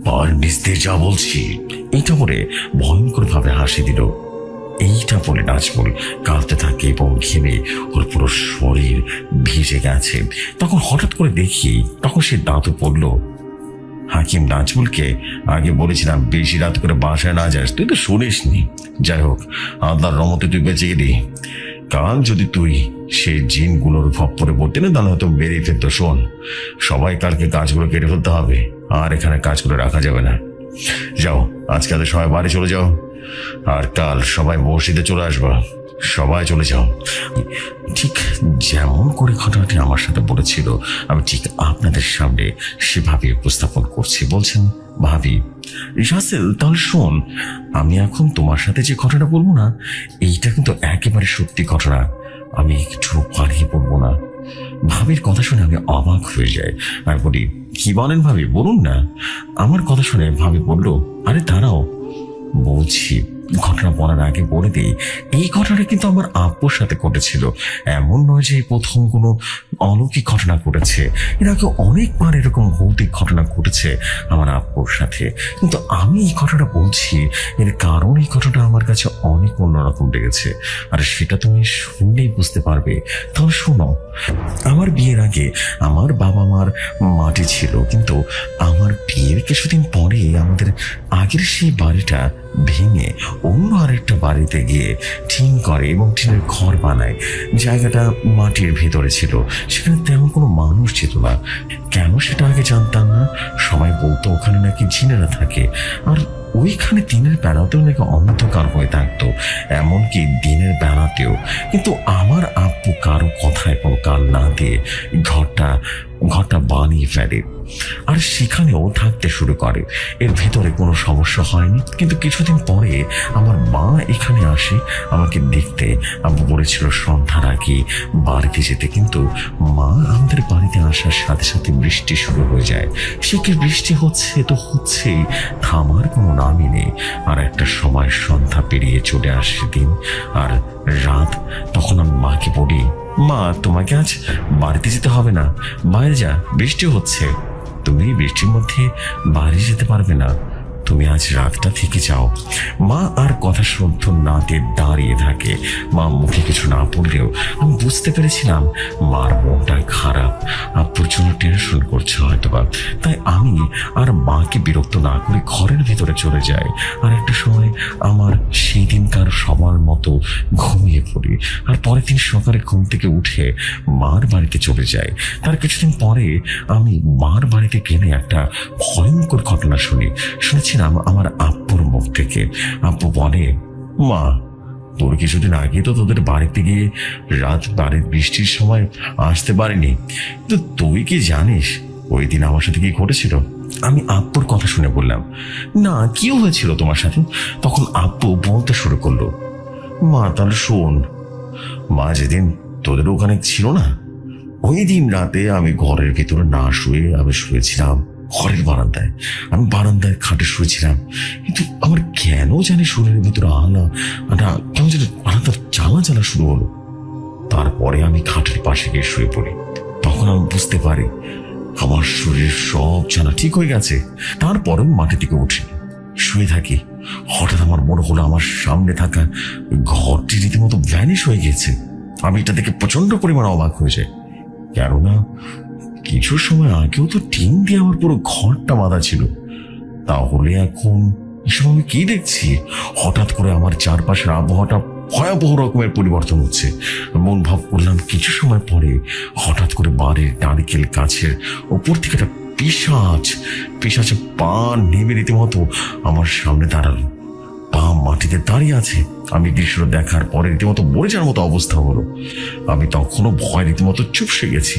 পার নিচ দিয়ে যা বলছি। এইটা বলে ভয়ঙ্কর ভাবে হাসি দিল। এইটা বলে নাজমুল কাঁদতে থাকে এবং ঘেমে ওর পুরো শরীর ভিজে গেছে। তখন হঠাৎ করে দেখি তখন সে দাঁতও পড়ল। হাকিম নাজমুলকে আগে বলেছিলাম বেশি রাত করে বাসায় না যাস, তুই তো শুনিসনি। যাই হোক, আল্লাহর রহমতে তুই বেঁচে গেলি। কাল যদি তুই সেই জিনগুলোর খপ্পরে পড়তে না, তাহলে হয়তো বেরিয়ে ফেলতো। শোন, সবাই কালকে কাজগুলো কেটে ফেলতে হবে, আর এখানে কাজ করে রাখা যাবে না। যাও, আজকে সবাই বাড়ি চলে যাও, আর কাল সবাই মসজিদে চলে আসবা। সবাই চলে যাও। ঠিক যেমন করে ঘটনাটি আমার সাথে বলেছিল, আমি ঠিক আপনাদের সামনে সেভাবে উপস্থাপন করছি। বলছেন, ভাবি রাসেল, তাহলে শোন, আমি এখন তোমার সাথে যে ঘটনা বলবো না, এইটা কিন্তু একেবারে সত্যি ঘটনা, আমি একটু পারিয়ে বলবো না। ভাবির কথা শুনে আমি অবাক হয়ে যাই আর বলি, কি বলেন ভাবি, বলুন না। আমার কথা শুনে ভাবি বলল, আরে দাঁড়াও, বলছি। ঘটনা বলার আগে বলে দিই, এই ঘটনাটা কিন্তু আমার আব্বুর সাথে ঘটেছিল। এমন নয় যে প্রথম কোনো অলৌকিক ঘটনা ঘটেছে, এর আগে অনেকবার এরকম ভৌতিক ঘটনা ঘটেছে আমার আব্বুর সাথে। কিন্তু আমি এই ঘটনাটা বলছি এর কারণ এই ঘটনাটা আমার কাছে অনেক অন্যরকম লেগেছে, আর সেটা তুমি শুনলেই বুঝতে পারবে। তাহলে শোনো, আমার বিয়ের আগে আমার বাবা মার মাটি ছিল, কিন্তু আমার বিয়ের কিছুদিন পরে আমাদের আগের সেই বাড়িটা ভেঙে অন্য আরেকটা বাড়িতে গিয়ে টিন করে এবং টিনের ঘর বানায়। জায়গাটা মাটির ভেতরে ছিল, সেখানে তেমন কোনো মানুষ যেত না। কেন সেটা আগে জানতাম না। সবাই বলতো ওখানে নাকি জিনেরা থাকে, আর ওইখানে দিনের বেলাতেও নাকি অন্ধকার হয়ে থাকতো, এমনকি দিনের বেলাতেও। কিন্তু আমার আব্বু কারো কথায় কোনো কান না দিয়ে ঘরটা বানিয়ে ফেলে, আর সেখানেও থাকতে শুরু করে। এর ভেতরে কোনো সমস্যা হয়নি, কিন্তু কিছুদিন পরে আমার মা এখানে আসে আমাকে দেখতে। আব্বু বলেছিল সন্ধ্যার আগে বাড়িতে যেতে, কিন্তু মা আমাদের বাড়িতে আসার সাথে সাথে বৃষ্টি শুরু হয়ে যায়। সে কি বৃষ্টি হচ্ছে তো হচ্ছেই, থামার কোনো নামই নেই। আর একটা সময় সন্ধ্যা পেরিয়ে চলে আসে দিন আর রাত। তখন আমি মাকে বলি, মা তোমাকে আজ বাড়িতে যেতে হবে না, বাইরে যা, বৃষ্টি হচ্ছে। তুমি বৃষ্টির মধ্যে বাড়ি যেতে পারবে না, তুমি আজ রাতটা থেকে যাও। মা আর কথা শুনতে না দিয়ে দাঁড়িয়ে থাকে। মা মুখে কিছু না বললেও আমি বুঝতে পেরেছিলাম মার মনটা খারাপ, আব্বুর জন্য টেনশন করছে হয়তোবা। তাই আমি আর মাকে বিরক্ত না করে ঘরের ভিতরে চলে যাই। আর একটা সময় আমার সেই দিনকার সবার মতো ঘুমিয়ে পড়ি। আর পরের দিন সকালে ঘুম থেকে উঠে মার বাড়িতে চলে যাই। তার কিছুদিন পরে আমি মার বাড়িতে গেলে একটা ভয়ঙ্কর ঘটনা শুনেছিলাম আমার আব্বুর মুখ থেকে। আব্বু বলে, মা তোর কিছুদিন আগে তো তোদের বাড়িতে গিয়ে রাত বাড়ির বৃষ্টির সময় আসতে পারিনি, কিন্তু তুই কি জানিস ওই দিন আমার সাথে কি ঘটেছিল? আমি আব্বুর কথা শুনে বললাম, না, কি হয়েছিল তোমার সাথে? তখন আব্বু বলতে শুরু করলো, মা তাহলে শোন, মা যেদিন তোদের ওখানে ছিল না, ওই দিন রাতে আমি ঘরের ভিতরে না শুয়ে আমি শুয়েছিলাম ঘরের বারান্দায়। আমি বারান্দায় খাটে শুয়েছিলাম, কিন্তু আমার কেন জানি শরীরের ভিতরে কেমন যেন আলাদা জ্বালা শুরু হলো। তারপরে আমি খাটের পাশে গিয়ে শুয়ে পড়ি। তখন আমি বুঝতে পারি আমার শরীরের সব জ্বালা ঠিক হয়ে গেছে। তারপরেও মাটি থেকে উঠি, শুয়ে থাকি। হঠাৎ আমার মনে হলো আমার সামনে থাকা ঘরটি রীতিমতো ভ্যানিশ হয়ে গেছে। আমি এটা দেখে প্রচন্ড পরিমাণে অবাক হয়ে যাই, কেননা কিছু সময় আগেও তো টিন দিয়ে আমার পুরো ঘরটা বাঁধা ছিল। তাহলে এখন এসব আমি কি দেখছি? হঠাৎ করে আমার চারপাশের আবহাওয়াটা ভয়াবহ রকমের পরিবর্তন হচ্ছে। মন ভাব করলাম কিছু সময় পরে হঠাৎ করে বাড়ির নারিকেল গাছের ওপর থেকে একটা পিশাচ পা নেমে রীতিমতো আমার সামনে দাঁড়ালো। পা মাটিতে দাঁড়িয়ে আছে। আমি দৃশ্যটা দেখার পরে রীতিমতো মরে যাওয়ার মতো অবস্থা হলো। আমি তখনও ভয় রীতিমতো চুপসে গেছি।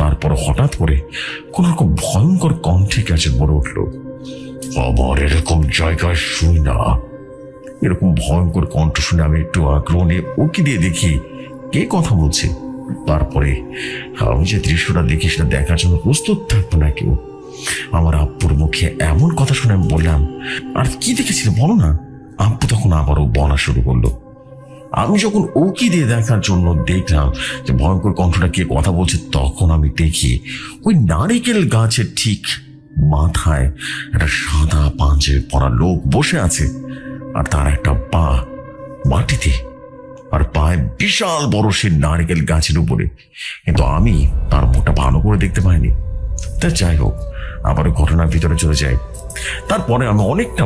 তারপর হঠাৎ করে কোন রকম ভয়ঙ্কর কণ্ঠে কাছে বলে উঠলো, আবার এরকম জায়গায় শুই না। এরকম ভয়ঙ্কর কণ্ঠ শুনে আমি একটু আগ্রহ নিয়ে উকি দিয়ে দেখি কে কথা বলছে। তারপরে আমি যে দৃশ্যটা দেখি সেটা দেখার জন্য প্রস্তুত থাকবো না কেউ। আমার আব্বুর মুখে এমন কথা শুনে আমি বললাম, আর কি দেখেছিলে বলো না? আব্বু তখন আবারও বলা শুরু করলো, আমি যখন উকি দিয়ে দেখার জন্য দেখলাম যে ভয়ঙ্কর কণ্ঠটা কে কথা বলছে, তখন আমি দেখি ওই নারিকেল গাছের ঠিক মাথায় একটা সাদা পাঞ্জাবি পরা লোক বসে আছে, আর তার একটা পা মাটিতে, আর পায়ে বিশাল বড় সে নারিকেল গাছের উপরে। কিন্তু আমি তার মুখটা ভালো করে দেখতে পাইনি। তা যাই হোক, আবারও ঘটনার ভিতরে চলে যাই। তারপরে আমি অনেকটা